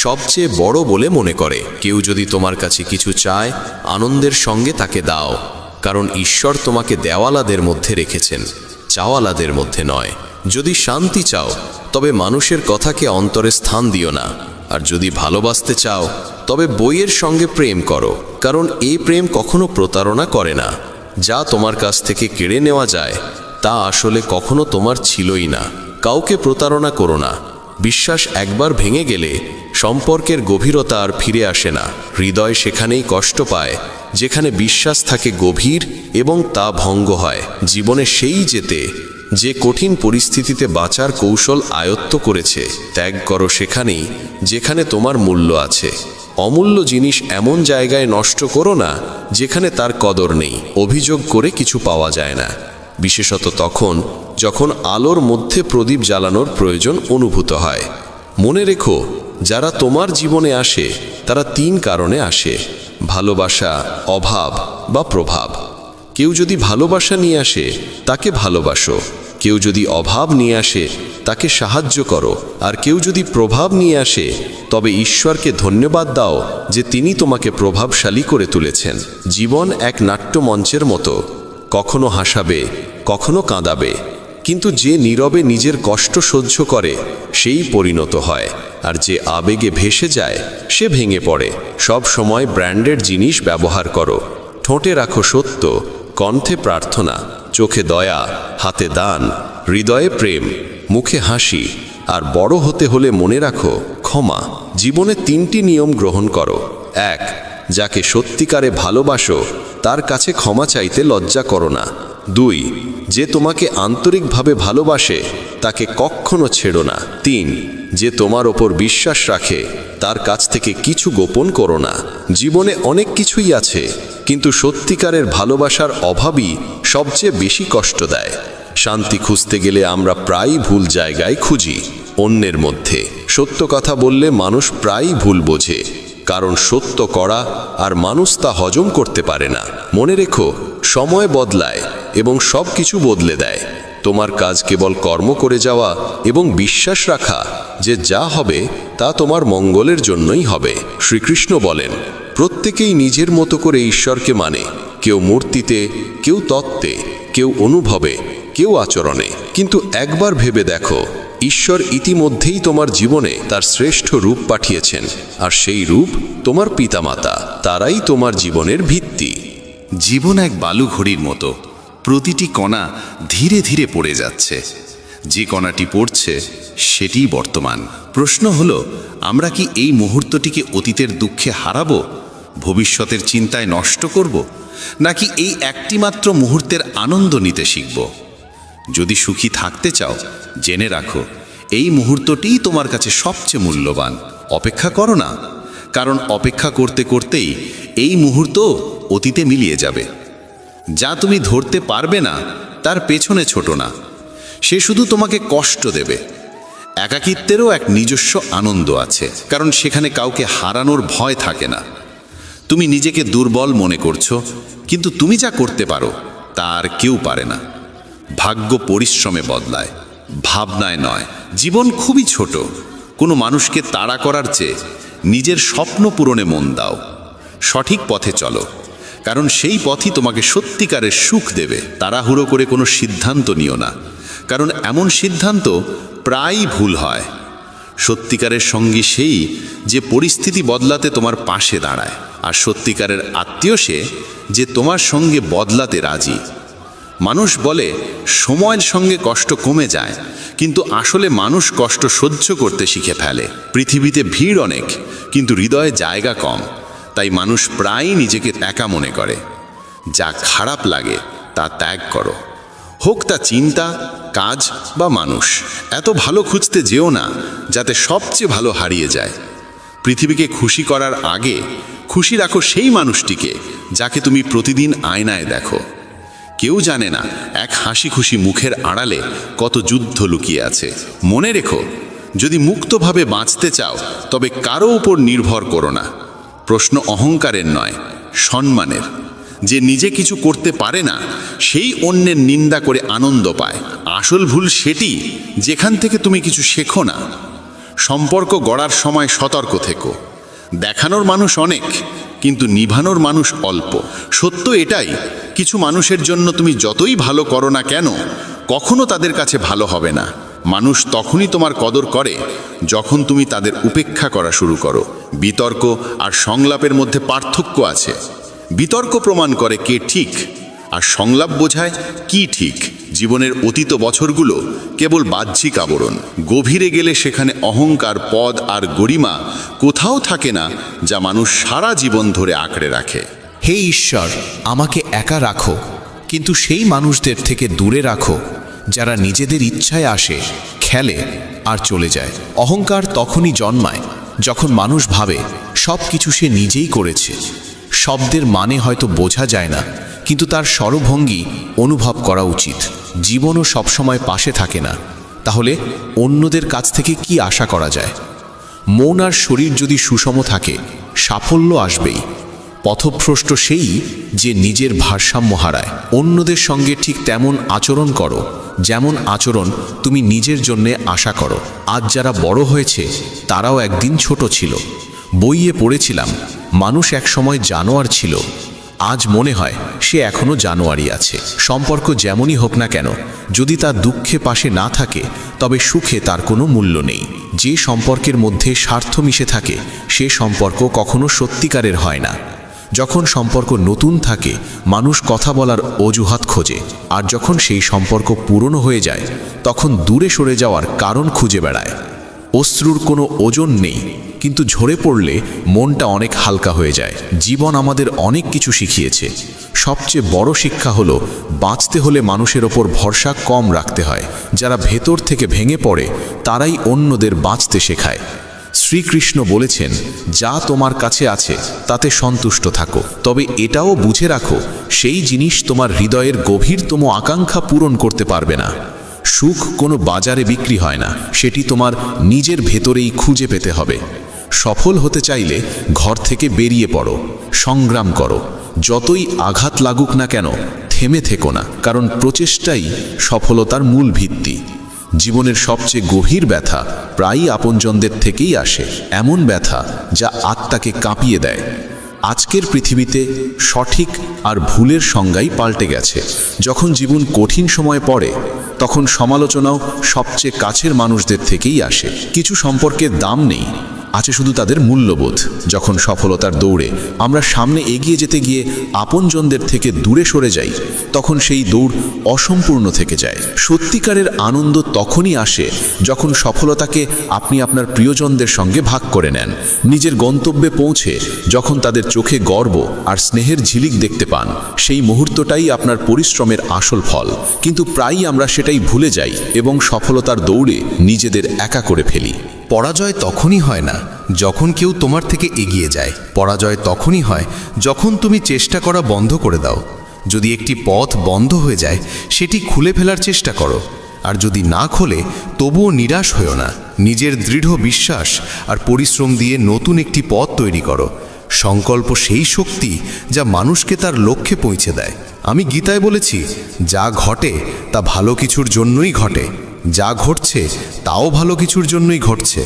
সবচেয়ে বড় বলে মনে করে। কেউ যদি তোমার কাছে কিছু চায়, আনন্দের সঙ্গে তাকে দাও, কারণ ঈশ্বর তোমাকে দেওয়ালাদের মধ্যে রেখেছেন, চাওয়ালাদের মধ্যে নয়। যদি শান্তি চাও, তবে মানুষের কথাকে অন্তরে স্থান দিও না। আর যদি ভালোবাসতে চাও, তবে বইয়ের সঙ্গে প্রেম করো, কারণ এই প্রেম কখনো প্রতারণা করে না। যা তোমার কাছ থেকে কেড়ে নেওয়া যায়, তা আসলে কখনো তোমার ছিলই না। কাউকে প্রতারণা করো না। বিশ্বাস একবার ভেঙে গেলে সম্পর্কের গভীরতা আর ফিরে আসে না। হৃদয় সেখানেই কষ্ট পায় যেখানে বিশ্বাস থাকে গভীর এবং তা ভঙ্গ হয়। জীবনে সেই যেতে যে কঠিন পরিস্থিতিতে বাঁচার কৌশল আয়ত্ত করেছে। ত্যাগ করো সেখানেই যেখানে তোমার মূল্য আছে। অমূল্য জিনিস এমন জায়গায় নষ্ট করো না যেখানে তার কদর নেই। অভিযোগ করে কিছু পাওয়া যায় না, বিশেষত তখন যখন আলোর মধ্যে প্রদীপ জ্বালানোর প্রয়োজন অনুভূত হয়। মনে রেখো, যারা তোমার জীবনে আসে তারা 3 কারণে আসে: ভালোবাসা, অভাব বা প্রভাব। কেউ যদি ভালোবাসা নিয়ে আসে, তাকে ভালোবাসো। কেউ যদি অভাব নিয়ে আসে, তাকে সাহায্য করো। আর কেউ যদি প্রভাব নিয়ে আসে, তবে ঈশ্বরকে ধন্যবাদ দাও যে তিনি তোমাকে প্রভাবশালী করে তুলেছেন। জীবন এক নাট্যমঞ্চের মতো, কখনো হাসাবে, কখনো কাঁদাবে, কিন্তু যে নীরবে নিজের কষ্ট সহ্য করে সেই পরিণত হয়। আর যে আবেগে ভেসে যায় সে ভেঙে পড়ে। সব সময় ব্র্যান্ডেড জিনিস ব্যবহার করো। ঠোঁটে রাখো সত্য, কণ্ঠে প্রার্থনা, চোখে দয়া, হাতে দান, হৃদয়ে প্রেম, মুখে হাসি। আর বড় হতে হলে মনে রাখো ক্ষমা। জীবনে 3টি নিয়ম গ্রহণ করো। 1. যাকে সত্যিকারে ভালোবাসো তার কাছে ক্ষমা চাইতে লজ্জা করো না। 2. যে তোমাকে আন্তরিকভাবে ভালোবাসে তাকে কখনো ছেড়ো না। 3. যে তোমার ওপর বিশ্বাস রাখে তার কাছ থেকে কিছু গোপন করো না। জীবনে অনেক কিছুই আছে, কিন্তু সত্যিকারের ভালোবাসার অভাবই সবচেয়ে বেশি কষ্ট দেয়। শান্তি খুঁজতে গেলে আমরা প্রায়ই ভুল জায়গায় খুঁজি। অন্যের মধ্যে সত্য কথা বললে মানুষ প্রায়ই ভুল বোঝে, কারণ সত্য করা আর মানুষ তা হজম করতে পারে না। মনে রেখো, সময় বদলায় এবং সব কিছু বদলে দেয়। তোমার কাজ কেবল কর্ম করে যাওয়া এবং বিশ্বাস রাখা যে যা হবে তা তোমার মঙ্গলের জন্যই হবে। শ্রীকৃষ্ণ বলেন, প্রত্যেকেই নিজের মতো করে ঈশ্বরকে মানে। কেউ মূর্তিতে, কেউ তত্ত্বে, কেউ অনুভবে, কেউ আচরণে। কিন্তু একবার ভেবে দেখো, ঈশ্বর ইতিমধ্যেই তোমার জীবনে তার শ্রেষ্ঠ রূপ পাঠিয়েছেন, আর সেই রূপ তোমার পিতামাতা। তারাই তোমার জীবনের ভিত্তি। জীবন এক বালু ঘড়ির মতো, প্রতিটি কণা ধীরে ধীরে পড়ে যাচ্ছে। যে কণাটি পড়ছে সেটিই বর্তমান। প্রশ্ন হলো, আমরা কি এই মুহূর্তটিকে অতীতের দুঃখে হারাবো, ভবিষ্যতের চিন্তায় নষ্ট করব, নাকি এই একটিমাত্র মুহূর্তের আনন্দ নিতে শিখব? যদি সুখী থাকতে চাও, জেনে রাখো এই মুহূর্তটিই তোমার কাছে সবচেয়ে মূল্যবান। অপেক্ষা করো না, কারণ অপেক্ষা করতে করতেই এই মুহূর্ত অতীতে মিলিয়ে যাবে। যা তুমি ধরতে পারবে না তার পেছনে ছোটো না, সে শুধু তোমাকে কষ্ট দেবে। একাকিত্বেরও এক নিজস্ব আনন্দ আছে, কারণ সেখানে কাউকে হারানোর ভয় থাকে না। তুমি নিজেকে দুর্বল মনে করছো, কিন্তু তুমি যা করতে পারো তা আর কেউ পারে না। ভাগ্য পরিশ্রমে বদলায়, ভাবনায় নয়। জীবন খুবই ছোট। কোনো মানুষকে তাড়া করার চেয়ে নিজের স্বপ্ন পূরণে মন দাও। সঠিক পথে চলো, কারণ সেই পথই তোমাকে সত্যিকারের সুখ দেবে। তাড়াহুড়ো করে কোনো সিদ্ধান্ত নিও না, কারণ এমন সিদ্ধান্ত প্রায়ই ভুল হয়। সত্যিকারের সঙ্গী সেই যে পরিস্থিতি বদলাতে তোমার পাশে দাঁড়ায়, আর সত্যিকারের আত্মীয় সে যে তোমার সঙ্গে বদলাতে রাজি। মানুষ বলে সময়ের সঙ্গে কষ্ট কমে যায়, কিন্তু আসলে মানুষ কষ্ট সহ্য করতে শিখে ফেলে। পৃথিবীতে ভিড় অনেক, কিন্তু হৃদয়ে জায়গা কম। তাই মানুষ প্রায়ই নিজেকে একা মনে করে। যা খারাপ লাগে তা ত্যাগ করো, হোক তা চিন্তা, কাজ বা মানুষ। এত ভালো খুঁজতে যেও না যাতে সবচেয়ে ভালো হারিয়ে যায়। পৃথিবীকে খুশি করার আগে খুশি রাখো সেই মানুষটিকে যাকে তুমি প্রতিদিন আয়নায় দেখো। কেউ জানে না এক হাসি খুশি মুখের আড়ালে কত যুদ্ধ লুকিয়ে আছে। মনে রেখো, যদি মুক্তভাবে বাঁচতে চাও তবে কারো উপর নির্ভর করো না। প্রশ্ন অহংকারের নয়, সম্মানের। যে নিজে কিছু করতে পারে না সেই অন্যের নিন্দা করে আনন্দ পায়। আসল ভুল সেটি যেখান থেকে তুমি কিছু শেখো না। সম্পর্ক গড়ার সময় সতর্ক থেকো। দেখানোর মানুষ অনেক, কিন্তু নিভানোর মানুষ অল্প। সত্য এটাই, কিছু মানুষের জন্য তুমি যতই ভালো করো না কেন, কখনো তাদের কাছে ভালো হবে না। মানুষ তখনই তোমার কদর করে যখন তুমি তাদের উপেক্ষা করা শুরু করো। বিতর্ক আর সংলাপের মধ্যে পার্থক্য আছে। বিতর্ক প্রমাণ করে কে ঠিক, আর সংলাপ বোঝায় কি ঠিক। জীবনের অতীত বছরগুলো কেবল বাহ্যিক আবরণ। গভীরে গেলে সেখানে অহংকার, পদ আর গরিমা কোথাও থাকে না, যা মানুষ সারা জীবন ধরে আঁকড়ে রাখে। হে ঈশ্বর, আমাকে একা রাখো, কিন্তু সেই মানুষদের থেকে দূরে রাখো যারা নিজেদের ইচ্ছায় আসে, খেলে আর চলে যায়। অহংকার তখনই জন্মায় যখন মানুষ ভাবে সব কিছু সে নিজেই করেছে। শব্দের মানে হয়তো বোঝা যায় না, কিন্তু তার স্বরভঙ্গি অনুভব করা উচিত। জীবনও সবসময় পাশে থাকে না, তাহলে অন্যদের কাছ থেকে কি আশা করা যায়? মন আর শরীর যদি সুষম থাকে, সাফল্য আসবেই। পথভ্রষ্ট সেই যে নিজের ভারসাম্য হারায়। অন্যদের সঙ্গে ঠিক তেমন আচরণ করো যেমন আচরণ তুমি নিজের জন্যে আশা করো। আজ যারা বড় হয়েছে তারাও একদিন ছোট ছিল। বইয়ে পড়েছিলাম, মানুষ একসময় জানোয়ার ছিল, আজ মনে হয় সে এখনো জানুয়ারি আছে। সম্পর্ক যেমনই হোক না কেন, যদি তার দুঃখে পাশে না থাকে তবে সুখে তার কোনো মূল্য নেই। যে সম্পর্কের মধ্যে স্বার্থ মিশে থাকে সে সম্পর্ক কখনো সত্যিকারের হয় না। যখন সম্পর্ক নতুন থাকে মানুষ কথা বলার অজুহাত খোঁজে, আর যখন সেই সম্পর্ক পুরনো হয়ে যায় তখন দূরে সরে যাওয়ার কারণ খুঁজে বেড়ায়। অশ্রুর কোনো ওজন নেই, কিন্তু ঝরে পড়লে মনটা অনেক হালকা হয়ে যায়। জীবন আমাদের অনেক কিছু শিখিয়েছে। সবচেয়ে বড় শিক্ষা হলো বাঁচতে হলে মানুষের ওপর ভরসা কম রাখতে হয়। যারা ভেতর থেকে ভেঙে পড়ে তারাই অন্যদের বাঁচতে শেখায়। শ্রীকৃষ্ণ বলেছেন, যা তোমার কাছে আছে তাতে সন্তুষ্ট থাকো, তবে এটাও বুঝে রাখো সেই জিনিস তোমার হৃদয়ের গভীরতম আকাঙ্ক্ষা পূরণ করতে পারবে না। সুখ কোনো বাজারে বিক্রি হয় না, সেটি তোমার নিজের ভেতরেই খুঁজে পেতে হবে। সফল হতে চাইলে ঘর থেকে বেরিয়ে পড়ো, সংগ্রাম করো। যতই আঘাত লাগুক না কেন থেমে থেকো না, কারণ প্রচেষ্টাই সফলতার মূল ভিত্তি। জীবনের সবচেয়ে গভীর ব্যথা প্রায়ই আপনজনদের থেকেই আসে, এমন ব্যথা যা আত্মাকে কাঁপিয়ে দেয়। আজকের পৃথিবীতে সঠিক আর ভুলের সংজ্ঞাই পাল্টে গেছে। যখন জীবন কঠিন সময় পড়ে তখন সমালোচনাও সবচেয়ে কাছের মানুষদের থেকেই আসে। কিছু সম্পর্কের দাম নেই, আছে শুধু তাদের মূল্যবোধ। যখন সফলতার দৌড়ে আমরা সামনে এগিয়ে যেতে গিয়ে আপনজনদের থেকে দূরে সরে যাই তখন সেই দৌড় অসম্পূর্ণ থেকে যায়। সত্যিকারের আনন্দ তখনই আসে যখন সফলতাকে আপনি আপনার প্রিয়জনদের সঙ্গে ভাগ করে নেন। নিজের গন্তব্যে পৌঁছে যখন তাদের চোখে গর্ব আর স্নেহের ঝিলিক দেখতে পান, সেই মুহূর্তটাই আপনার পরিশ্রমের আসল ফল। কিন্তু প্রায়ই আমরা সেটাই ভুলে যাই এবং সফলতার দৌড়ে নিজেদের একা করে ফেলি। পরাজয় তখনই হয় না যখন কেউ তোমার থেকে এগিয়ে যায়। পরাজয় তখনই হয় যখন তুমি চেষ্টা করা বন্ধ করে দাও। যদি একটি পথ বন্ধ হয়ে যায় সেটি খুলে ফেলার চেষ্টা করো, আর যদি না খোলে তবুও নিরাশ হয়ো না। নিজের দৃঢ় বিশ্বাস আর পরিশ্রম দিয়ে নতুন একটি পথ তৈরি করো। সংকল্প সেই শক্তি যা মানুষকে তার লক্ষ্যে পৌঁছে দেয়। আমি গীতায় বলেছি, যা ঘটে তা ভালো কিছুর জন্যই ঘটে, যা ঘটছে তাও ভালো কিছুর জন্যই ঘটছে।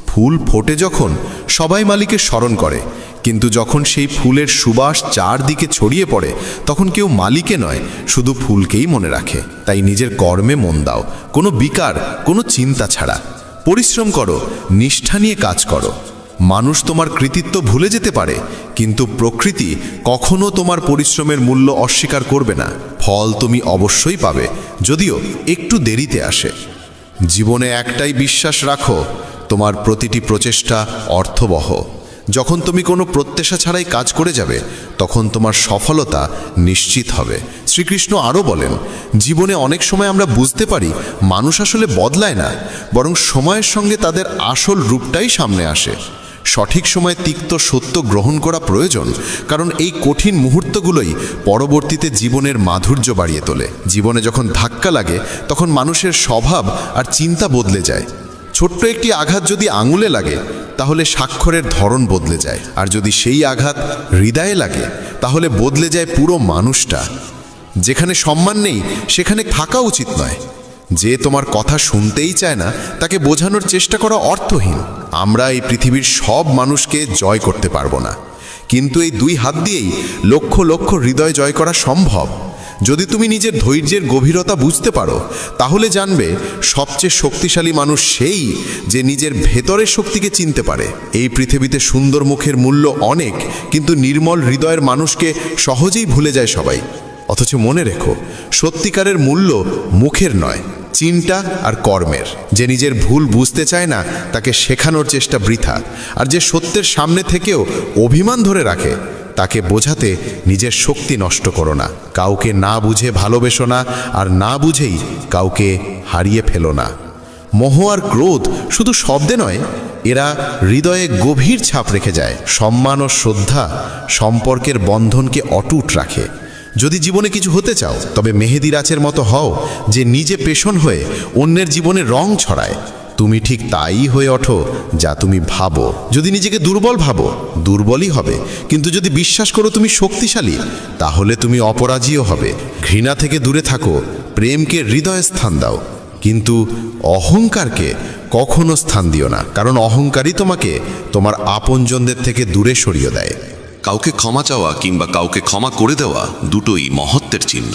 ফুল ফোটে যখন সবাই মালিকে স্মরণ করে, কিন্তু যখন সেই ফুলের সুবাস চারদিকে ছড়িয়ে পড়ে তখন কেউ মালিকে নয়, শুধু ফুলকেই মনে রাখে। তাই নিজের কর্মে মন দাও, কোনো বিকার, কোনো চিন্তা ছাড়া। পরিশ্রম করো, নিষ্ঠা নিয়ে কাজ করো। মানুষ তোমার কৃতিত্ব ভুলে যেতে পারে, কিন্তু প্রকৃতি কখনো তোমার পরিশ্রমের মূল্য অস্বীকার করবে না। ফল তুমি অবশ্যই পাবে, যদিও একটু দেরিতে আসে। জীবনে একটাই বিশ্বাস রাখো, তোমার প্রতিটি প্রচেষ্টা অর্থবহ। যখন তুমি কোনো প্রত্যাশা ছাড়াই কাজ করে যাবে তখন তোমার সফলতা নিশ্চিত হবে। শ্রীকৃষ্ণ আরও বলেন, জীবনে অনেক সময় আমরা বুঝতে পারি মানুষ আসলে বদলায় না, বরং সময়ের সঙ্গে তাদের আসল রূপটাই সামনে আসে। সঠিক সময়ে তিক্ত সত্য গ্রহণ করা প্রয়োজন, কারণ এই কঠিন মুহূর্তগুলোই পরবর্তীতে জীবনের মাধুর্য বাড়িয়ে তোলে। জীবনে যখন ধাক্কা লাগে তখন মানুষের স্বভাব আর চিন্তা বদলে যায়। ছোট্ট একটি আঘাত যদি আঙুলে লাগে তাহলে স্বাক্ষরের ধরন বদলে যায়, আর যদি সেই আঘাত হৃদয়ে লাগে তাহলে বদলে যায় পুরো মানুষটা। যেখানে সম্মান নেই সেখানে থাকা উচিত নয়। যে তোমার কথা শুনতেই চায় না তাকে বোঝানোর চেষ্টা করা অর্থহীন। আমরা এই পৃথিবীর সব মানুষকে জয় করতে পারবো না, কিন্তু এই দুই হাত দিয়েই লক্ষ লক্ষ হৃদয় জয় করা সম্ভব। যদি তুমি নিজের ধৈর্যের গভীরতা বুঝতে পারো তাহলে জানবে সবচেয়ে শক্তিশালী মানুষ সেই যে নিজের ভেতরের শক্তিকে চিনতে পারে। এই পৃথিবীতে সুন্দর মুখের মূল্য অনেক, কিন্তু নির্মল হৃদয়ের মানুষকে সহজেই ভুলে যায় সবাই। অথচ মনে রেখো, সত্যিকারের মূল্য মুখের নয়, চিন্তা আর কর্মের। যে নিজের ভুল বুঝতে চায় না তাকে শেখানোর চেষ্টা বৃথা, আর যে সত্যের সামনে থেকেও অভিমান ধরে রাখে তাকে বোঝাতে নিজের শক্তি নষ্ট করো না। কাউকে না বুঝে ভালোবেসো না, আর না বুঝেই কাউকে হারিয়ে ফেলো না। মোহ আর ক্রোধ শুধু শব্দে নয়, এরা হৃদয়ে গভীর ছাপ রেখে যায়। সম্মান ও শ্রদ্ধা সম্পর্কের বন্ধনকে অটুট রাখে। যদি জীবনে কিছু হতে চাও তবে মেহেদি রাচের মতো হও, যে নিজে পেশন হয়ে অন্যের জীবনে রং ছড়ায়। তুমি ঠিক তাই হয়ে ওঠো যা তুমি ভাবো। যদি নিজেকে দুর্বল ভাবো, দুর্বলই হবে, কিন্তু যদি বিশ্বাস করো তুমি শক্তিশালী, তাহলে তুমি অপরাজীয় হবে। ঘৃণা থেকে দূরে থাকো, প্রেমকে হৃদয়ে স্থান দাও, কিন্তু অহংকারকে কখনো স্থান দিও না, কারণ অহংকারই তোমাকে তোমার আপনজনদের থেকে দূরে সরিয়ে দেয়। কাউকে ক্ষমা চাওয়া কিংবা কাউকে ক্ষমা করে দেওয়া দুটোই মহত্বের চিহ্ন।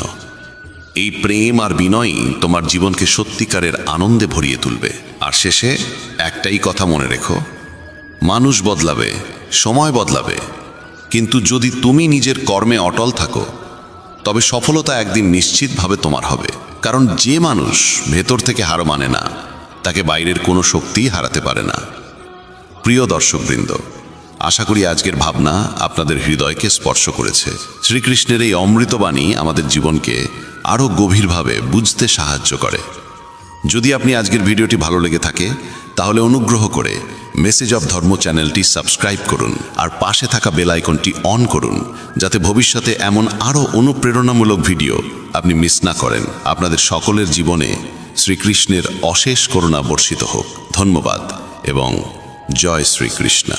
এই প্রেম আর বিনয়ই তোমার জীবনকে সত্যিকারের আনন্দে ভরিয়ে তুলবে। আর শেষে একটাই কথা মনে রেখো, মানুষ বদলাবে, সময় বদলাবে, কিন্তু যদি তুমি নিজের কর্মে অটল থাকো তবে সফলতা একদিন নিশ্চিতভাবে তোমার হবে। কারণ যে মানুষ ভেতর থেকে হার মানে না, তাকে বাইরের কোনো শক্তিই হারাতে পারে না। প্রিয় দর্শকবৃন্দ, আশা করি আজকের ভাবনা আপনাদের হৃদয়কে স্পর্শ করেছে। শ্রীকৃষ্ণের এই অমৃতবাণী আমাদের জীবনকে আরও গভীরভাবে বুঝতে সাহায্য করে। যদি আপনি আজকের ভিডিওটি ভালো লেগে থাকে তাহলে অনুগ্রহ করে মেসেজ অফ ধর্ম চ্যানেলটি সাবস্ক্রাইব করুন আর পাশে থাকা বেল আইকনটি অন করুন, যাতে ভবিষ্যতে এমন আরও অনুপ্রেরণামূলক ভিডিও আপনি মিস না করেন। আপনাদের সকলের জীবনে শ্রীকৃষ্ণের অশেষ করুণা বর্ষিত হোক। ধন্যবাদ এবং জয় শ্রীকৃষ্ণ।